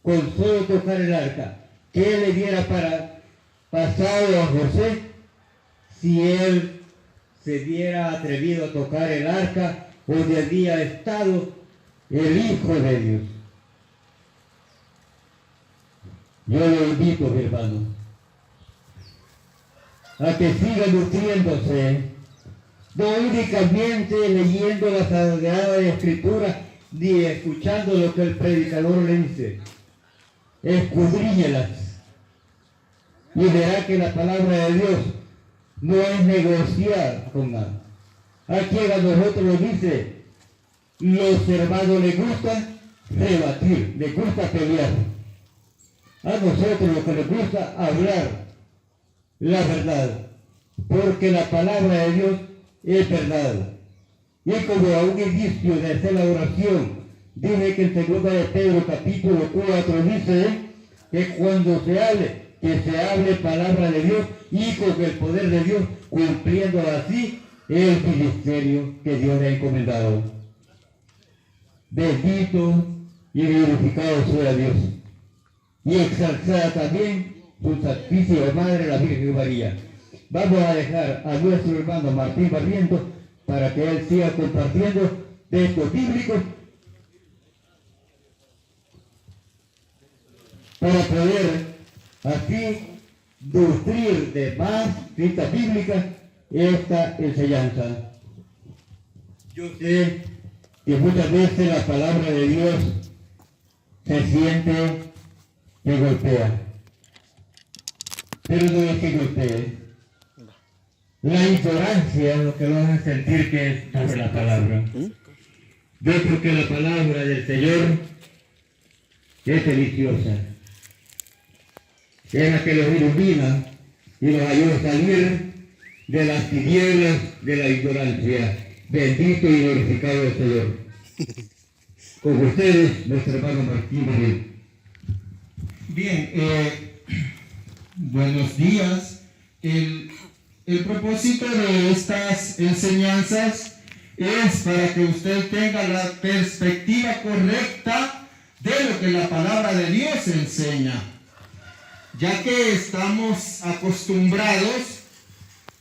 con solo tocar el arca. ¿Qué le diera para pasado a José si él se hubiera atrevido a tocar el arca donde había estado el Hijo de Dios? Yo le invito, mi hermano, a que siga nutriéndose, no únicamente leyendo la Sagrada Escritura ni escuchando lo que el predicador le dice. Escudriñelas y verá que la palabra de Dios no es negociar con nada. Aquí a nosotros nos dice, los hermanos les gusta rebatir, les gusta pelear. A nosotros lo que nos gusta hablar la verdad, porque la palabra de Dios es verdad. Y como a un inicio de hacer la oración, dice que en 2 de Pedro capítulo 4 dice que cuando se hable, que se hable palabra de Dios y con el poder de Dios, cumpliendo así el ministerio que Dios le ha encomendado. Bendito y glorificado sea Dios. Y exaltada también su Santísima Madre, la Virgen María. Vamos a dejar a nuestro hermano Martín Barrientos para que él siga compartiendo textos bíblicos para poder así nutrir de más citas bíblicas esta enseñanza. Yo sé que muchas veces la palabra de Dios se siente que golpea, pero no es que golpee. La ignorancia es lo que nos hace sentir que es sobre la palabra. Yo creo que la palabra del Señor es deliciosa. Es la que los ilumina y los ayuda a salir de las tinieblas de la ignorancia. Bendito y glorificado el Señor. Con ustedes, nuestro hermano Martín Barrientos. Bien, buenos días. El propósito de estas enseñanzas es para que usted tenga la perspectiva correcta de lo que la palabra de Dios enseña, ya que estamos acostumbrados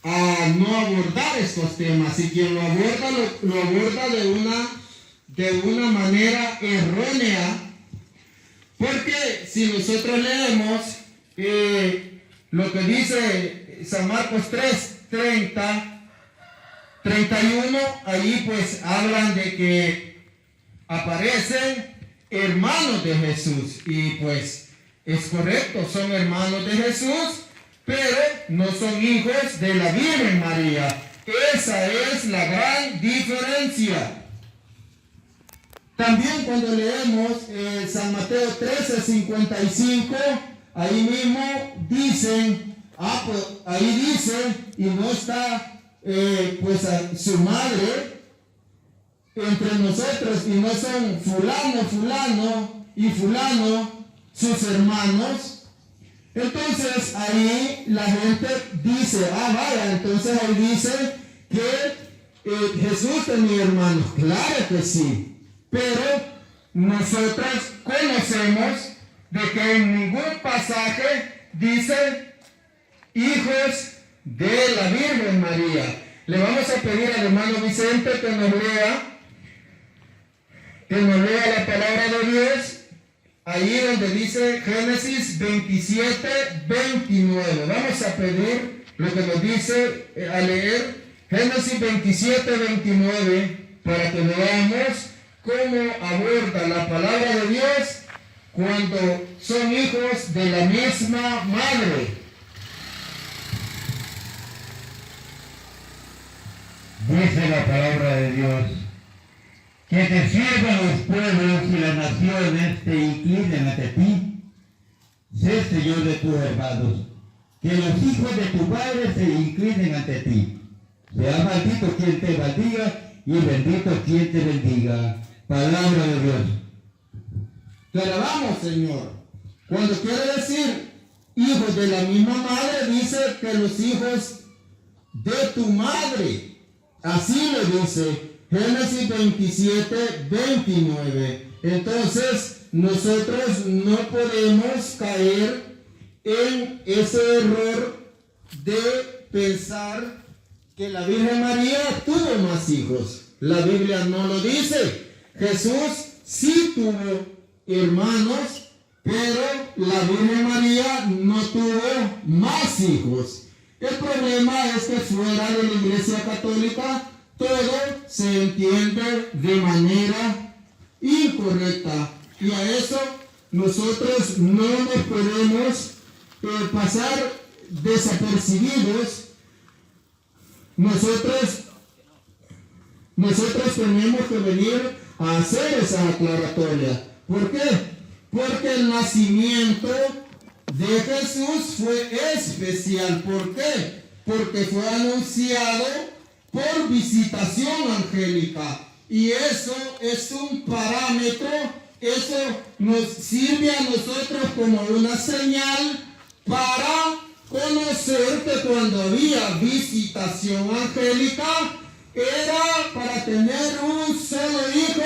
a no abordar estos temas, y quien lo aborda, lo aborda de una manera errónea, porque si nosotros leemos lo que dice San Marcos 3:30, 31, ahí pues hablan de que aparecen hermanos de Jesús, y pues es correcto, son hermanos de Jesús, pero no son hijos de la Virgen María. Esa es la gran diferencia. También cuando leemos San Mateo 13:55, ahí mismo dicen, pues ahí dice, y no está pues a su madre entre nosotros, y no son fulano y fulano sus hermanos. Entonces ahí la gente dice, vaya, entonces ahí dice que Jesús tenía hermanos. Claro que sí, pero nosotros conocemos de que en ningún pasaje dice hijos de la Virgen María. Le vamos a pedir al hermano Vicente que nos lea la palabra de Dios ahí donde dice Génesis 27, 29. Vamos a pedir lo que nos dice a leer Génesis 27, 29 para que veamos cómo aborda la palabra de Dios cuando son hijos de la misma madre. Dice la palabra de Dios: que te sirvan los pueblos y las naciones te inclinen ante ti. Sé Señor de tus hermanos, que los hijos de tu padre se inclinen ante ti. Sea maldito quien te maldiga y bendito quien te bendiga. Palabra de Dios. Te alabamos, Señor. Cuando quiere decir hijos de la misma madre, dice que los hijos de tu madre. Así lo dice Génesis 27, 29. Entonces, nosotros no podemos caer en ese error de pensar que la Virgen María tuvo más hijos. La Biblia no lo dice. Jesús sí tuvo hermanos, pero la Virgen María no tuvo más hijos. El problema es que fuera de la Iglesia Católica todo se entiende de manera incorrecta, y a eso nosotros no nos podemos pasar desapercibidos. Nosotros tenemos que venir a hacer esa aclaratoria. ¿Por qué? Porque el nacimiento de Jesús fue especial. ¿Por qué? Porque fue anunciado por visitación angélica. Y eso es un parámetro, eso nos sirve a nosotros como una señal para conocer que cuando había visitación angélica era para tener un solo hijo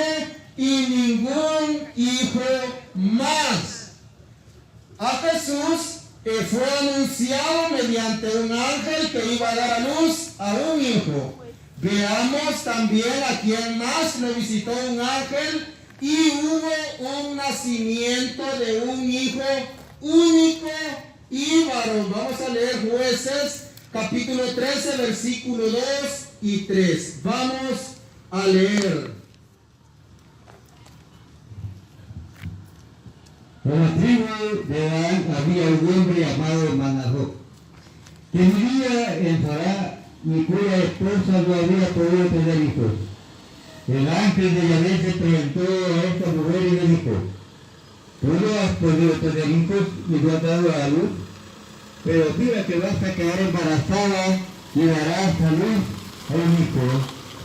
y ningún hijo más. A Jesús fue anunciado mediante un ángel que iba a dar a luz a un hijo. Veamos también a quien más lo visitó un ángel y hubo un nacimiento de un hijo único y varón. Vamos a leer Jueces capítulo 13 versículo 2 y 3. Vamos a leer. En la tribu de Dan había un hombre llamado Manasoc, que vivía en Sará y cuya esposa no había podido tener hijos. El ángel de Yahvé se presentó a esta mujer y le dijo: tú no has podido tener hijos y no has dado a luz, pero mira que vas a quedar embarazada y darás a luz a un hijo.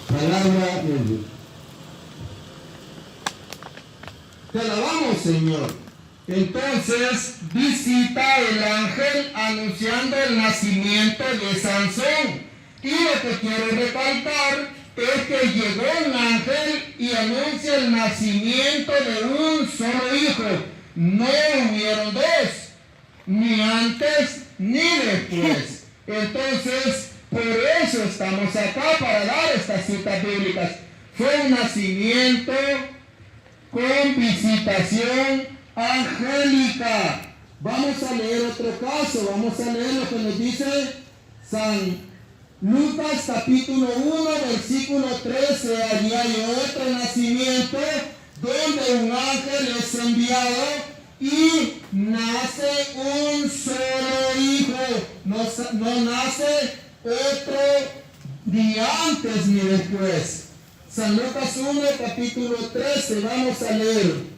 Palabra de Dios. Te alabamos, Señor. Entonces visita el ángel anunciando el nacimiento de Sansón. Y lo que quiero recalcar es que llegó un ángel y anuncia el nacimiento de un solo hijo. No hubieron dos, ni antes ni después. Entonces, por eso estamos acá, para dar estas citas bíblicas. Fue un nacimiento con visitación angélica. Vamos a leer otro caso, vamos a leer lo que nos dice San Lucas capítulo 1 versículo 13. Allí hay otro nacimiento donde un ángel es enviado y nace un solo hijo. No nace otro ni antes ni después. San Lucas 1 capítulo 13, vamos a leer.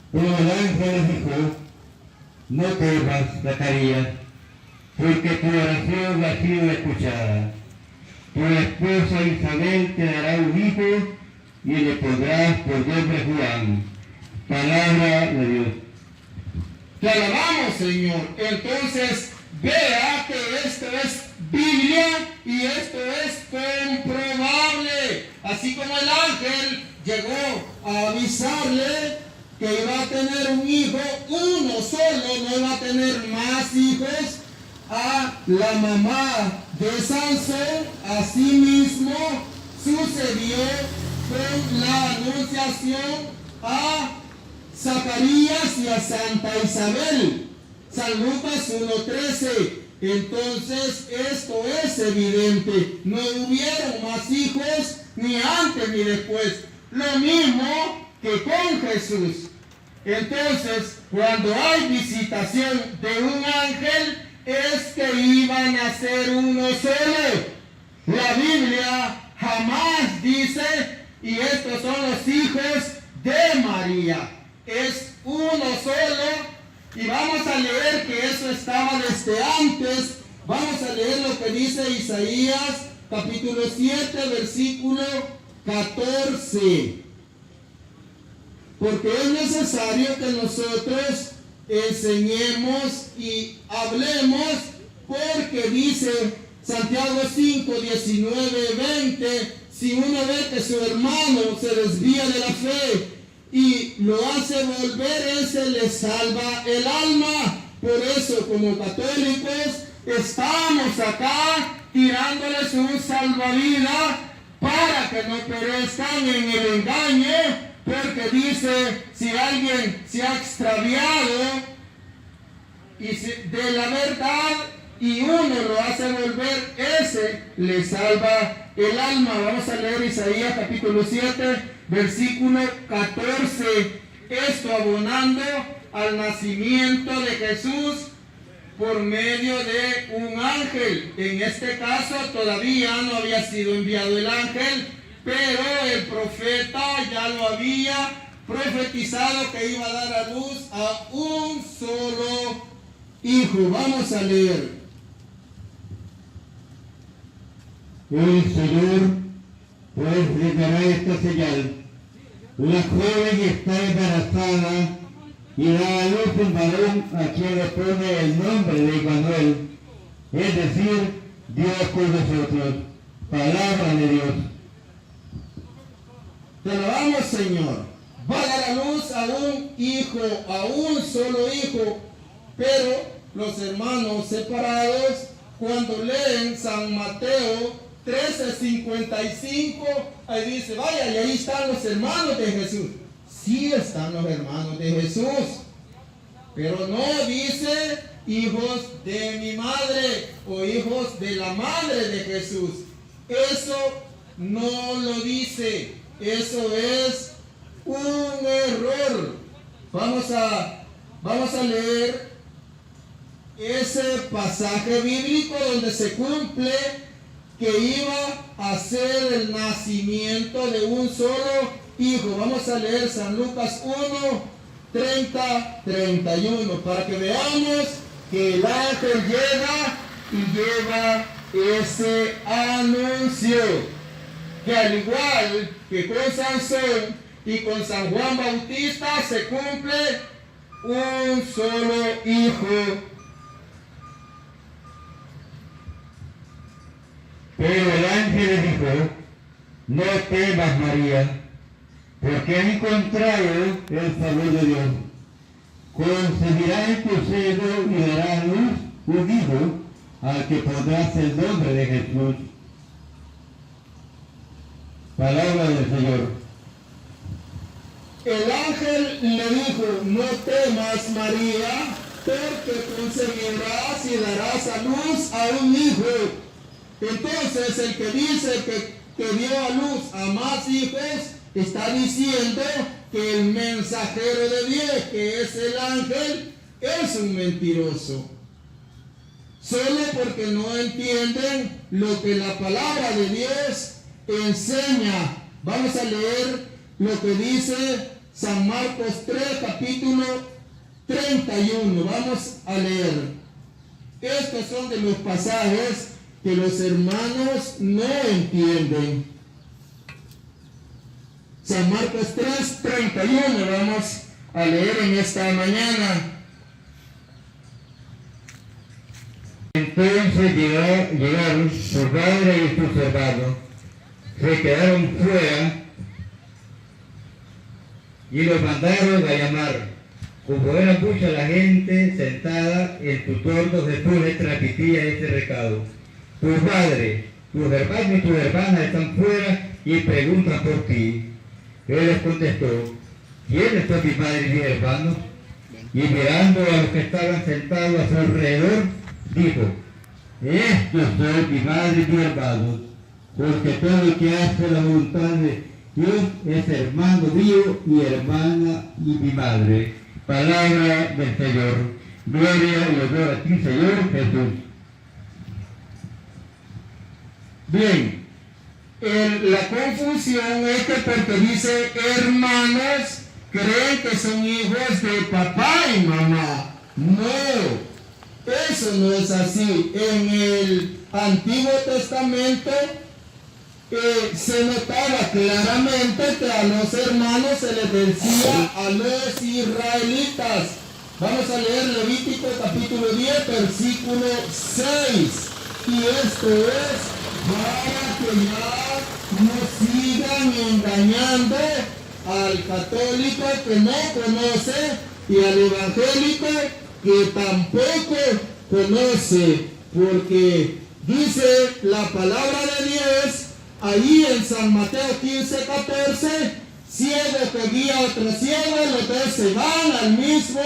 Pero el ángel dijo: no temas, Zacarías, porque tu oración ha sido escuchada. Tu esposa Isabel te dará un hijo y le pondrás por nombre Juan. Palabra de Dios. Te alabamos, Señor. Entonces, vea que esto es Biblia y esto es comprobable. Así como el ángel llegó a avisarle que iba a tener un hijo, uno solo, no iba a tener más hijos, a la mamá de Sansón, asimismo sucedió con la anunciación a Zacarías y a Santa Isabel. San Lucas 1:13. Entonces esto es evidente, no hubieron más hijos ni antes ni después, lo mismo que con Jesús. Entonces, cuando hay visitación de un ángel, es que iban a ser uno solo. La Biblia jamás dice, y estos son los hijos de María. Es uno solo. Y vamos a leer que eso estaba desde antes. Vamos a leer lo que dice Isaías, capítulo 7, versículo 14. Porque es necesario que nosotros enseñemos y hablemos, porque dice Santiago 5, 19, 20, si uno ve que su hermano se desvía de la fe y lo hace volver, ese le salva el alma. Por eso, como católicos, estamos acá tirándoles un salvavidas para que no perezcan en el engaño, porque dice, si alguien se ha extraviado de la verdad y uno lo hace volver, ese le salva el alma. Vamos a leer Isaías capítulo 7, versículo 14. Esto abonando al nacimiento de Jesús por medio de un ángel. En este caso todavía no había sido enviado el ángel, pero el profeta ya lo había profetizado que iba a dar a luz a un solo hijo. Vamos a leer. El Señor pues le dará esta señal: la joven está embarazada y da a luz un varón a quien le pone el nombre de Emmanuel, es decir, Dios con nosotros. Palabra de Dios. Te alabamos, Señor. Va a dar a luz a un hijo, a un solo hijo, pero los hermanos separados, cuando leen San Mateo 13:55, ahí dice, vaya, y ahí están los hermanos de Jesús. Sí están los hermanos de Jesús, pero no dice hijos de mi madre o hijos de la madre de Jesús. Eso no lo dice. Eso es un error. Vamos a leer ese pasaje bíblico donde se cumple que iba a ser el nacimiento de un solo hijo. Vamos a leer San Lucas 1, 30, 31, para que veamos que el ángel llega y lleva ese anuncio, que al igual que con Sansón y con San Juan Bautista se cumple un solo hijo. Pero el ángel le dijo: no temas, María, porque has encontrado el favor de Dios. Concebirás en tu seno y darás a luz un hijo, al que pondrás el nombre de Jesús. Palabra del Señor. El ángel le dijo: no temas, María, porque concebirás y darás a luz a un hijo. Entonces el que dice que dio a luz a más hijos, está diciendo que el mensajero de Dios, que es el ángel, es un mentiroso. Solo porque no entienden lo que la palabra de Dios enseña. Vamos a leer lo que dice San Marcos 3, capítulo 31. Vamos a leer. Estos son de los pasajes que los hermanos no entienden. San Marcos 3, 31. Vamos a leer en esta mañana. Entonces llegaron su padre y sus hermanos, se quedaron fuera y los mandaron a llamar. Como era mucha la gente sentada, el tutor Jesús les transmitía este recado: tu madre, tus hermanos y tus hermanas están fuera y preguntan por ti. Él les contestó, ¿quiénes son mi madre y mis hermanos? Y mirando a los que estaban sentados a su alrededor, dijo, estos son mi madre y mis hermanos, porque todo el que hace la voluntad de Dios es hermano mío y hermana y mi madre. Palabra del Señor. Gloria y honor a ti, Señor Jesús. Bien, la confusión es que porque dice hermanos, creen que son hijos de papá y mamá. No, eso no es así. En el Antiguo Testamento se notaba claramente que a los hermanos se les decía a los israelitas. Vamos a leer Levítico capítulo 10, versículo 6. Y esto es para que ya no sigan engañando al católico que no conoce y al evangélico que tampoco conoce, porque dice la palabra de Dios ahí en San Mateo 15:14, ciego que guía a otro ciego, los dos se van al mismo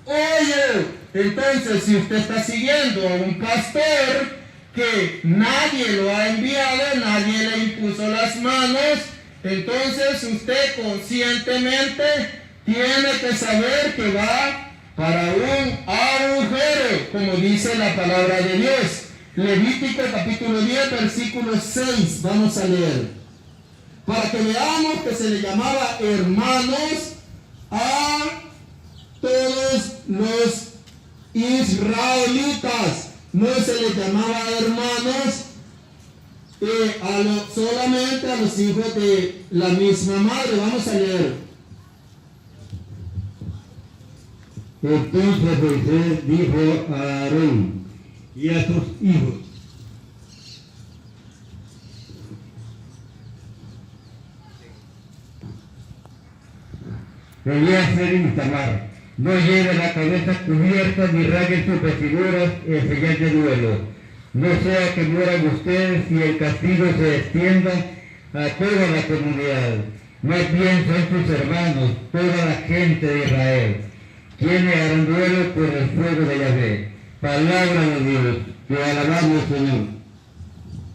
hoyo. Entonces, si usted está siguiendo a un pastor que nadie lo ha enviado, nadie le impuso las manos, entonces usted conscientemente tiene que saber que va para un agujero, como dice la palabra de Dios. Levítico capítulo 10, versículo 6, vamos a leer. Para que veamos que se le llamaba hermanos a todos los israelitas. No se les llamaba hermanos solamente a los hijos de la misma madre. Vamos a leer. Entonces Moisés dijo a Aarón y a sus hijos, Eliezer y Itamar, no lleven la cabeza cubierta ni rasguen sus vestiduras en señal de duelo, no sea que mueran ustedes y el castigo se extienda a toda la comunidad. Más bien son sus hermanos, toda la gente de Israel, quienes harán duelo por el fuego de Yahvé. Palabra de Dios, que alabamos, Señor.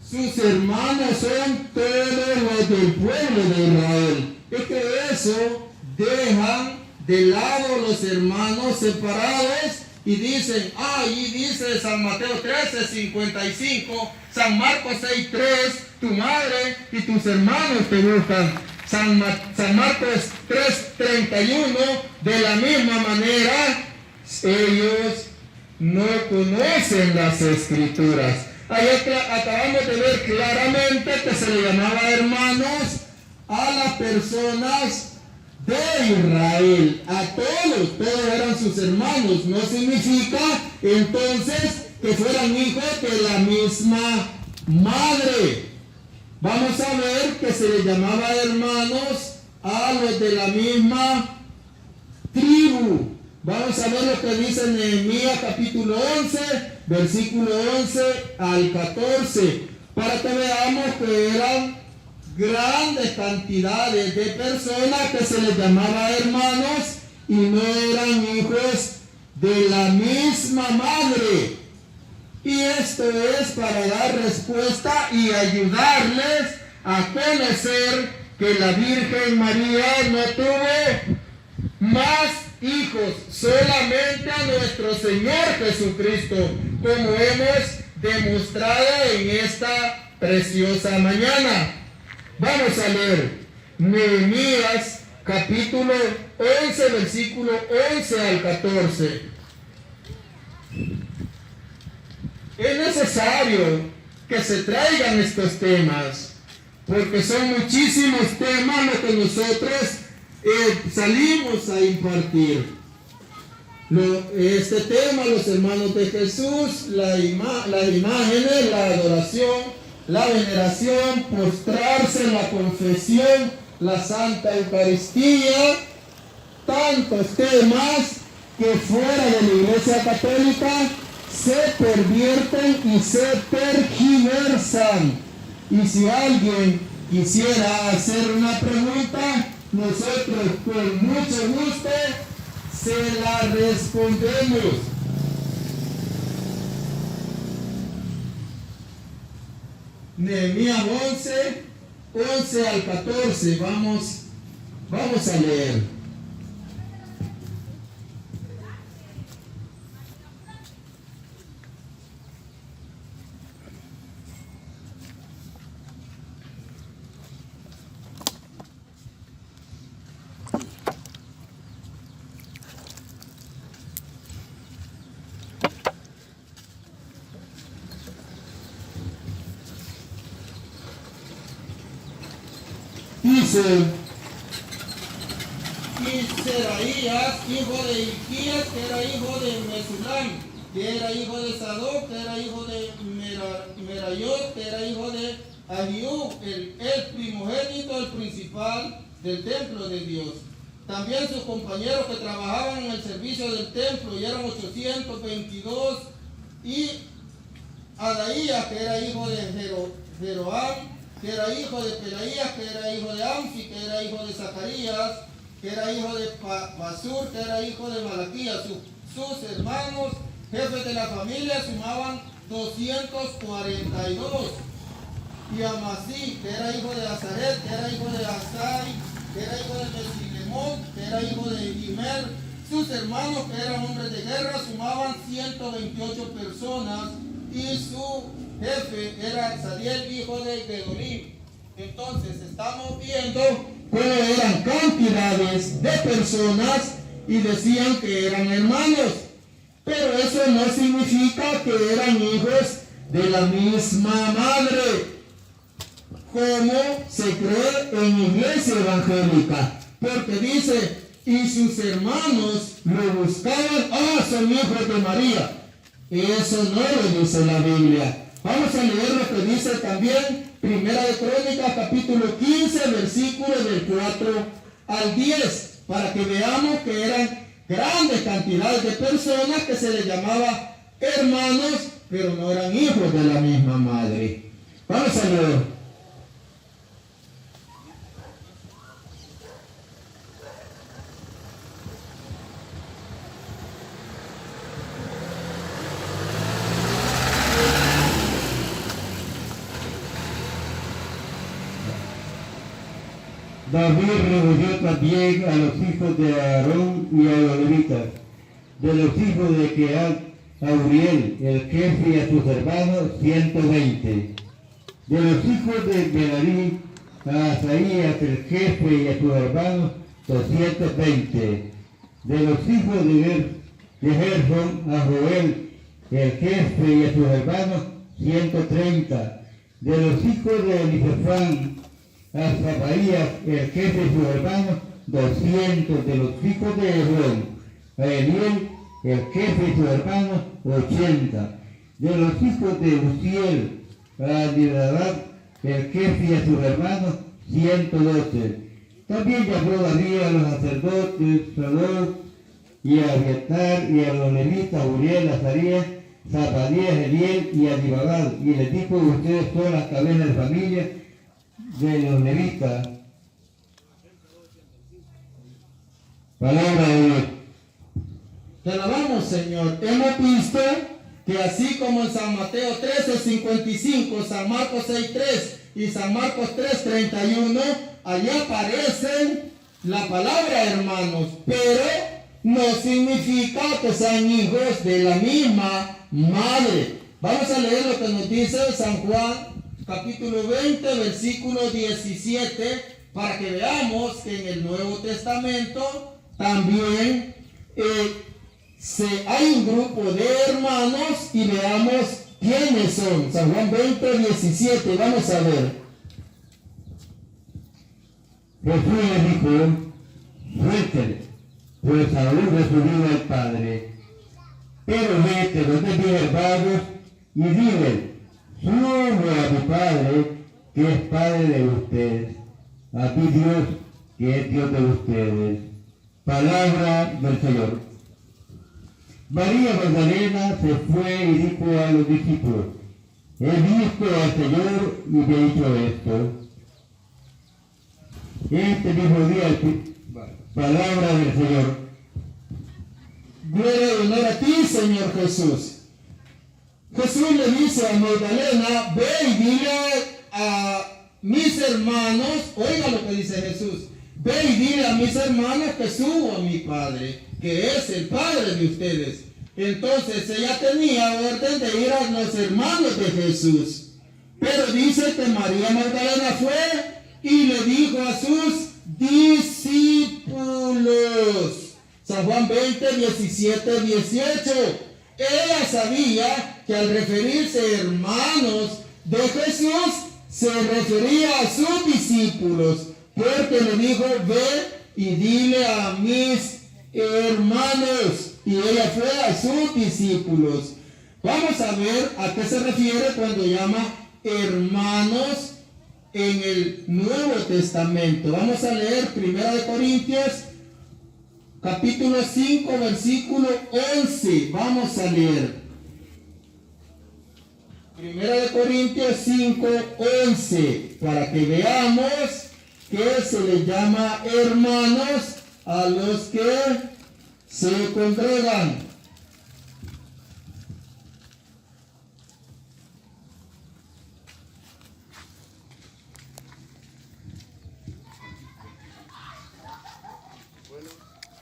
Sus hermanos son todos los del pueblo de Israel. Es que eso dejan de lado los hermanos separados y dicen, ahí dice San Mateo 13:55, San Marcos 6:3, tu madre y tus hermanos te buscan. San Marcos 3:31, de la misma manera, ellos no conocen las escrituras. Ahí acabamos de ver claramente que se le llamaba hermanos a las personas de Israel, a todos eran sus hermanos. No significa entonces que fueran hijos de la misma madre. Vamos a ver que se le llamaba hermanos a los de la misma tribu. Vamos a ver lo que dice Nehemías capítulo 11, versículo 11 al 14, para que veamos que eran grandes cantidades de personas que se les llamaba hermanos y no eran hijos de la misma madre. Y esto es para dar respuesta y ayudarles a conocer que la Virgen María no tuvo más hijos, solamente a nuestro Señor Jesucristo, como hemos demostrado en esta preciosa mañana. Vamos a leer Nehemías capítulo 11, versículo 11 al 14. Es necesario que se traigan estos temas, porque son muchísimos temas los que nosotros salimos a impartir. Este tema, los hermanos de Jesús, las imágenes, la adoración, la veneración, postrarse en la confesión, la Santa Eucaristía, tantos temas que fuera de la Iglesia Católica se pervierten y se tergiversan. Y si alguien quisiera hacer una pregunta, nosotros con mucho gusto se la respondemos. Nehemías 11 al 14, vamos a leer. Dice, y Seraías, hijo de Hilquías, que era hijo de Mesulam, que era hijo de Sadoc, que era hijo de Merayot, que era hijo de Ahiú, el primogénito, el principal del templo de Dios. También sus compañeros que trabajaban en el servicio del templo, y eran 822, y Adaías, que era hijo de Jeroam, que era hijo de Pelaías, que era hijo de Amsi, que era hijo de Zacarías, que era hijo de Basur, que era hijo de Malaquías. Sus hermanos, jefes de la familia, sumaban 242. Y Amasí, que era hijo de Azaret, que era hijo de Asai, que era hijo de Mesilemón, que era hijo de Imer. Sus hermanos, que eran hombres de guerra, sumaban 128 personas. Y su jefe era Sadiel, hijo de Gedolim. Entonces estamos viendo cómo eran cantidades de personas y decían que eran hermanos. Pero eso no significa que eran hijos de la misma madre, como se cree en iglesia evangélica. Porque dice, y sus hermanos lo buscaban, son hijos de María. Eso no lo dice la Biblia. Vamos a leer lo que dice también Primera de Crónicas, capítulo 15, versículos del 4 al 10, para que veamos que eran grandes cantidades de personas que se les llamaba hermanos, pero no eran hijos de la misma madre. Vamos a leer. David reunió también a los hijos de Aarón y a los levitas, de los hijos de Kehat, a Uriel, el jefe, y a sus hermanos, 120. De los hijos de Merari, a Asaías, el jefe, y a sus hermanos, 220. De los hijos de Gerson, a Joel, el jefe, y a sus hermanos, 130. De los hijos de Elisafán, a Zacarías, el jefe y sus hermanos, 200. De los hijos de Hebrón, a Eliel, el jefe y sus hermanos, 80. De los hijos de Uziel, a Abinadab, el jefe y a sus hermanos, 112. También llamó David a los sacerdotes, Sadoc, y a Abiatar, y a los levitas, Uriel, Azarías, Zacarías, Eliel y Abinadab, y les dijo: ustedes son las cabezas de familia de los levitas. Palabra de Dios. Te alabamos, Señor. Hemos visto que así como en San Mateo 13:55, San Marcos 6:3 y San Marcos 3:31, allá aparecen la palabra hermanos, pero no significa que sean hijos de la misma madre. Vamos a leer lo que nos dice San Juan capítulo 20, versículo 17, para que veamos que en el Nuevo Testamento también hay un grupo de hermanos, y veamos quiénes son. San Juan 20, 17, vamos a ver. Jesús le dijo: suéltele, pues aún no he subido al Padre. Pero vete donde mis hermanos y dile: subo a mi Padre, que es Padre de ustedes, a mi Dios, que es Dios de ustedes. Palabra del Señor. María Magdalena se fue y dijo a los discípulos: he visto al Señor y me ha dicho esto. Este mismo día, palabra del Señor. Gloria y honor a ti, Señor Jesús. Jesús le dice a Magdalena: ve y dile a mis hermanos, oiga lo que dice Jesús, ve y dile a mis hermanos que subo a mi Padre, que es el Padre de ustedes. Entonces ella tenía orden de ir a los hermanos de Jesús. Pero dice que María Magdalena fue y le dijo a sus discípulos. San Juan 20, 17, 18. Ella sabía que al referirse hermanos de Jesús, se refería a sus discípulos, porque le dijo: ve y dile a mis hermanos. Y ella fue a sus discípulos. Vamos a ver a qué se refiere cuando llama hermanos en el Nuevo Testamento. Vamos a leer 1 Corintios capítulo 5, versículo 11. Vamos a leer 1 Corintios 5, 11, para que veamos que se les llama hermanos a los que se congregan.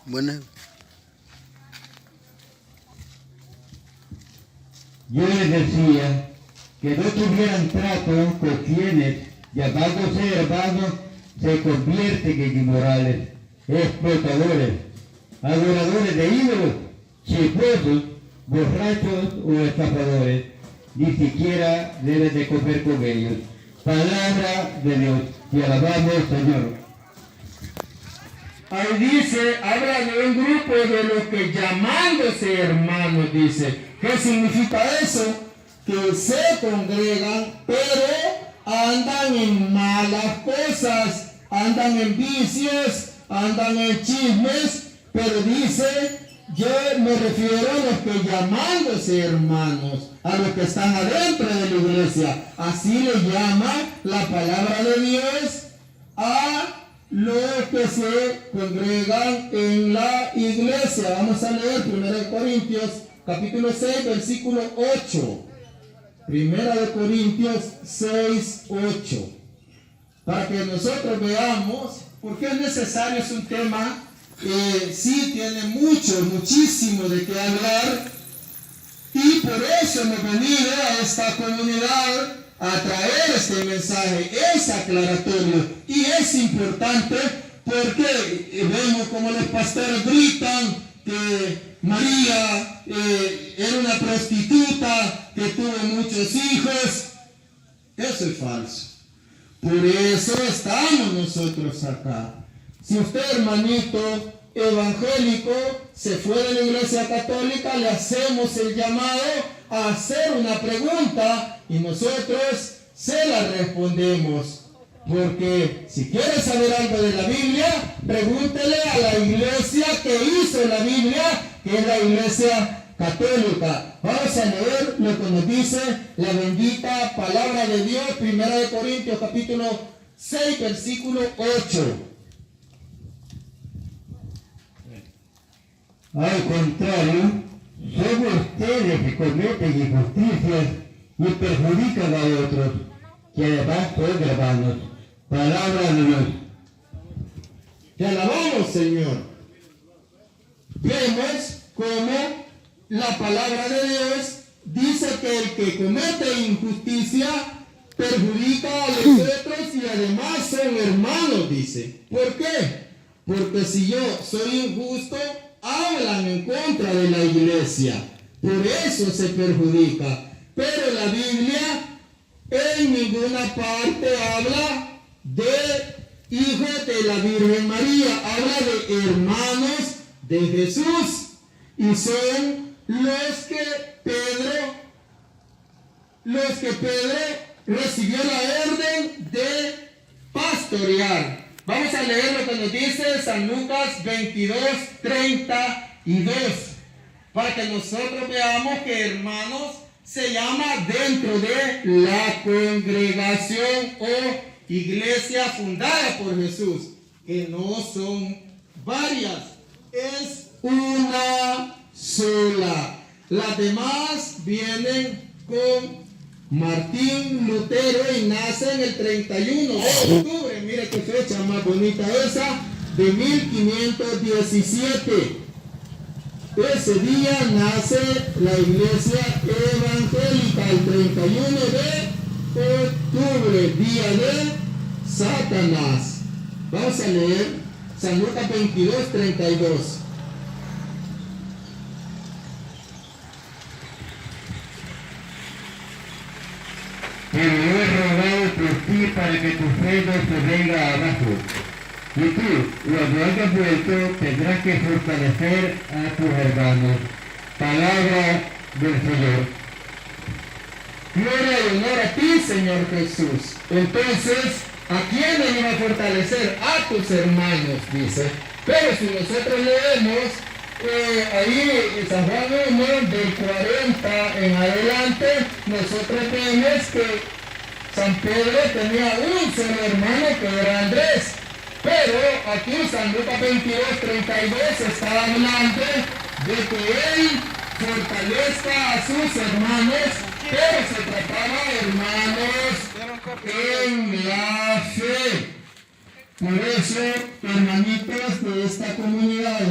Bueno. Yo les decía que no tuvieran trato con quienes, llamándose hermanos, se convierten en inmorales, explotadores, adoradores de ídolos, chismosos, borrachos o estafadores. Ni siquiera deben de comer con ellos. Palabra de Dios. Y alabamos, Señor. Ahí dice, habla de un grupo de los que llamándose hermanos, dice. ¿Qué significa eso? Que se congregan, pero andan en malas cosas, andan en vicios, andan en chismes, pero dice, yo me refiero a los que llamándose hermanos, a los que están adentro de la iglesia. Así le llama la palabra de Dios a los que se congregan en la iglesia. Vamos a leer 1 Corintios capítulo 6, versículo 8. 1 Corintios 6, 8. Para que nosotros veamos, porque es necesario, es un tema que sí tiene muchísimo de qué hablar, y por eso hemos venido a esta comunidad a traer este mensaje. Es aclaratorio y es importante, porque vemos como los pastores gritan que María era una prostituta, que tuvo muchos hijos. Eso es falso. Por eso estamos nosotros acá. Si usted, hermanito evangélico, se fue de la iglesia católica, le hacemos el llamado a hacer una pregunta y nosotros se la respondemos. Porque si quiere saber algo de la Biblia, pregúntele a la iglesia que hizo la Biblia, que es la iglesia católica. Vamos a leer lo que nos dice la bendita palabra de Dios, 1 Corintios capítulo 6, versículo 8. Al contrario, son ustedes que cometen injusticias y perjudican a otros, que además son hermanos. Palabra de Dios. Te alabamos, Señor. Vemos cómo la palabra de Dios dice que el que comete injusticia perjudica a los otros y además son hermanos, dice. ¿Por qué? Porque si yo soy injusto, hablan en contra de la iglesia. Por eso se perjudica. Pero la Biblia en ninguna parte habla de hijos de la Virgen María. Habla de hermanos de Jesús. Y son los que Pedro recibió la orden de pastorear. Vamos a leer lo que nos dice San Lucas 22, 32. para que nosotros veamos que hermanos se llama dentro de la congregación o iglesia fundada por Jesús, que no son varias, es una sola. Las demás vienen con Martín Lutero y nacen el 31 de octubre. Mire qué fecha más bonita esa, de 1517. Ese día nace la iglesia evangélica, el 31 de octubre, día de Satanás. Vamos a leer San Lucas 22, 32. Pero yo he rogado por ti para que tu fe no se venga abajo. Y tú, cuando hayas vuelto, tendrás que fortalecer a tus hermanos. Palabra del Señor. Gloria y honor a ti, Señor Jesús. Entonces, ¿a quiénes iba a fortalecer? A tus hermanos, dice. Pero si nosotros leemos ahí en San Juan 1, del 40 en adelante, nosotros vemos que San Pedro tenía un solo hermano que era Andrés. Pero aquí San Lucas 22, 32 está hablando de que él fortalezca a sus hermanos, pero se trataba de hermanos en la fe. Por eso, hermanitos de esta comunidad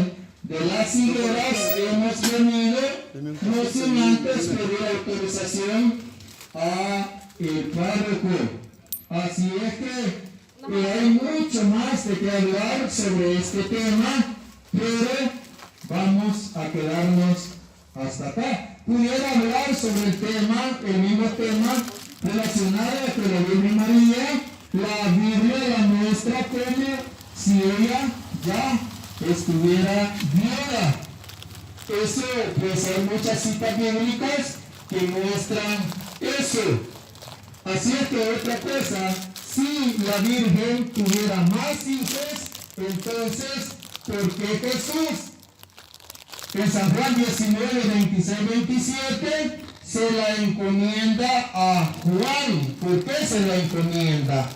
de las higueras, hemos venido no sin antes pedir autorización a el párroco. Así es que hay mucho más de qué hablar sobre este tema, pero vamos a quedarnos hasta acá. Pudiera hablar sobre el mismo tema relacionado a que la Virgen María, la Biblia la muestra como si ella ya estuviera viuda. Eso, pues hay muchas citas bíblicas que muestran eso. Así es que otra cosa, si la Virgen tuviera más hijos, entonces, ¿por qué Jesús? En San Juan 19, 26, 27, se la encomienda a Juan. ¿Por qué se la encomienda?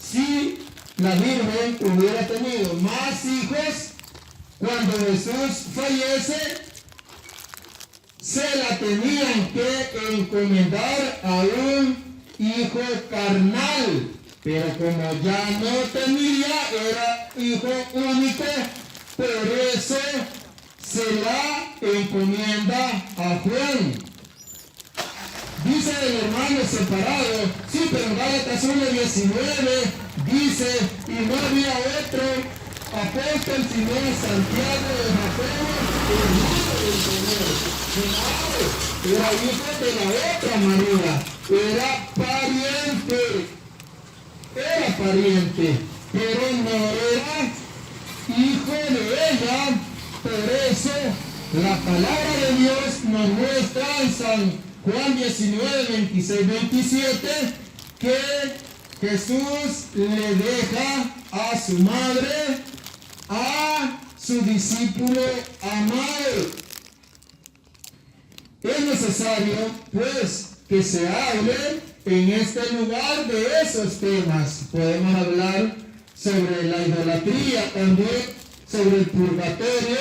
Si la Virgen hubiera tenido más hijos, cuando Jesús fallece, se la tenían que encomendar a un hijo carnal, pero como ya no tenía, era hijo único, por eso se la encomienda a Juan. Dice el hermano separado, sí, pero en Gálatas 1:19 dice, y no había otro apóstol sino Santiago de Jacobo, hermano del Señor. Era hijo de la otra María, era pariente, pero no era hijo de ella. Por eso la palabra de Dios nos muestra en San Juan 19, 26, 27 que Jesús le deja a su madre, a su discípulo amado. Es necesario, pues, que se hable en este lugar de esos temas. Podemos hablar sobre la idolatría también, sobre el purgatorio,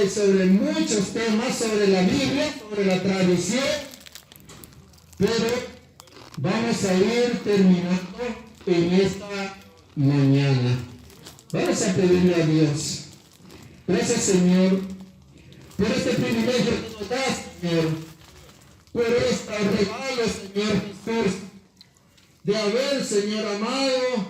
sobre muchos temas, sobre la Biblia, sobre la tradición, pero vamos a ir terminando en esta mañana. Vamos a pedirle a Dios. Gracias, Señor, por este privilegio que nos das, Señor, por este regalo, Señor Jesús, de haber, Señor amado,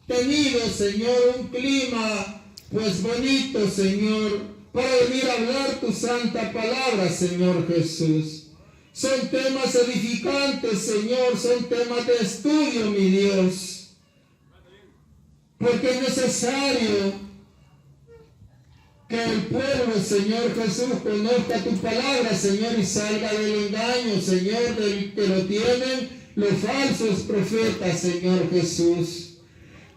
tenido, Señor, un clima, pues bonito, Señor, para venir a hablar tu santa palabra, Señor Jesús. Son temas edificantes, Señor, son temas de estudio, mi Dios, porque es necesario que el pueblo, Señor Jesús, conozca tu palabra, Señor, y salga del engaño, Señor, del que lo tienen los falsos profetas, Señor Jesús.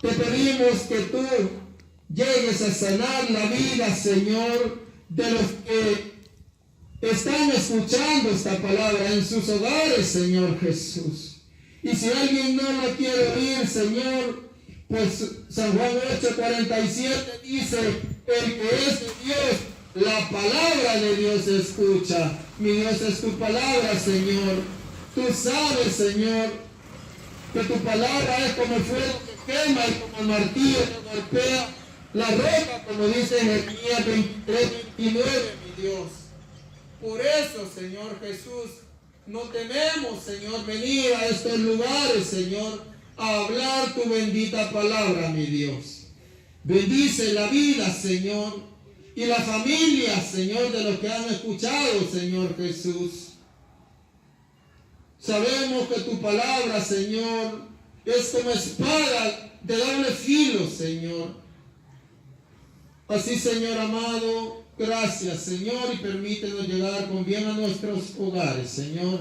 Te pedimos que tú llegues a sanar la vida, Señor, de los que están escuchando esta palabra en sus hogares, Señor Jesús. Y si alguien no lo quiere oír, Señor, pues San Juan 8:47 dice, el que es de Dios, la palabra de Dios escucha. Mi Dios es tu palabra, Señor. Tú sabes, Señor, que tu palabra es como el fuego que quema y como el martillo que golpea la roca, como dice Jeremías 23:29, mi Dios. Por eso, Señor Jesús, no tememos, Señor, venir a estos lugares, Señor, a hablar tu bendita palabra, mi Dios. Bendice la vida, Señor, y la familia, Señor, de los que han escuchado, Señor Jesús. Sabemos que tu palabra, Señor, es como espada de doble filo, Señor. Así, Señor amado, gracias, Señor, y permítenos llegar con bien a nuestros hogares, Señor.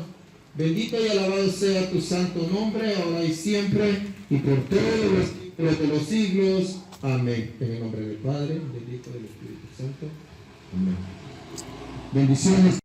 Bendito y alabado sea tu santo nombre, ahora y siempre, y por todos los siglos de los siglos. Amén. En el nombre del Padre, del Hijo y del Espíritu Santo. Amén. Bendiciones.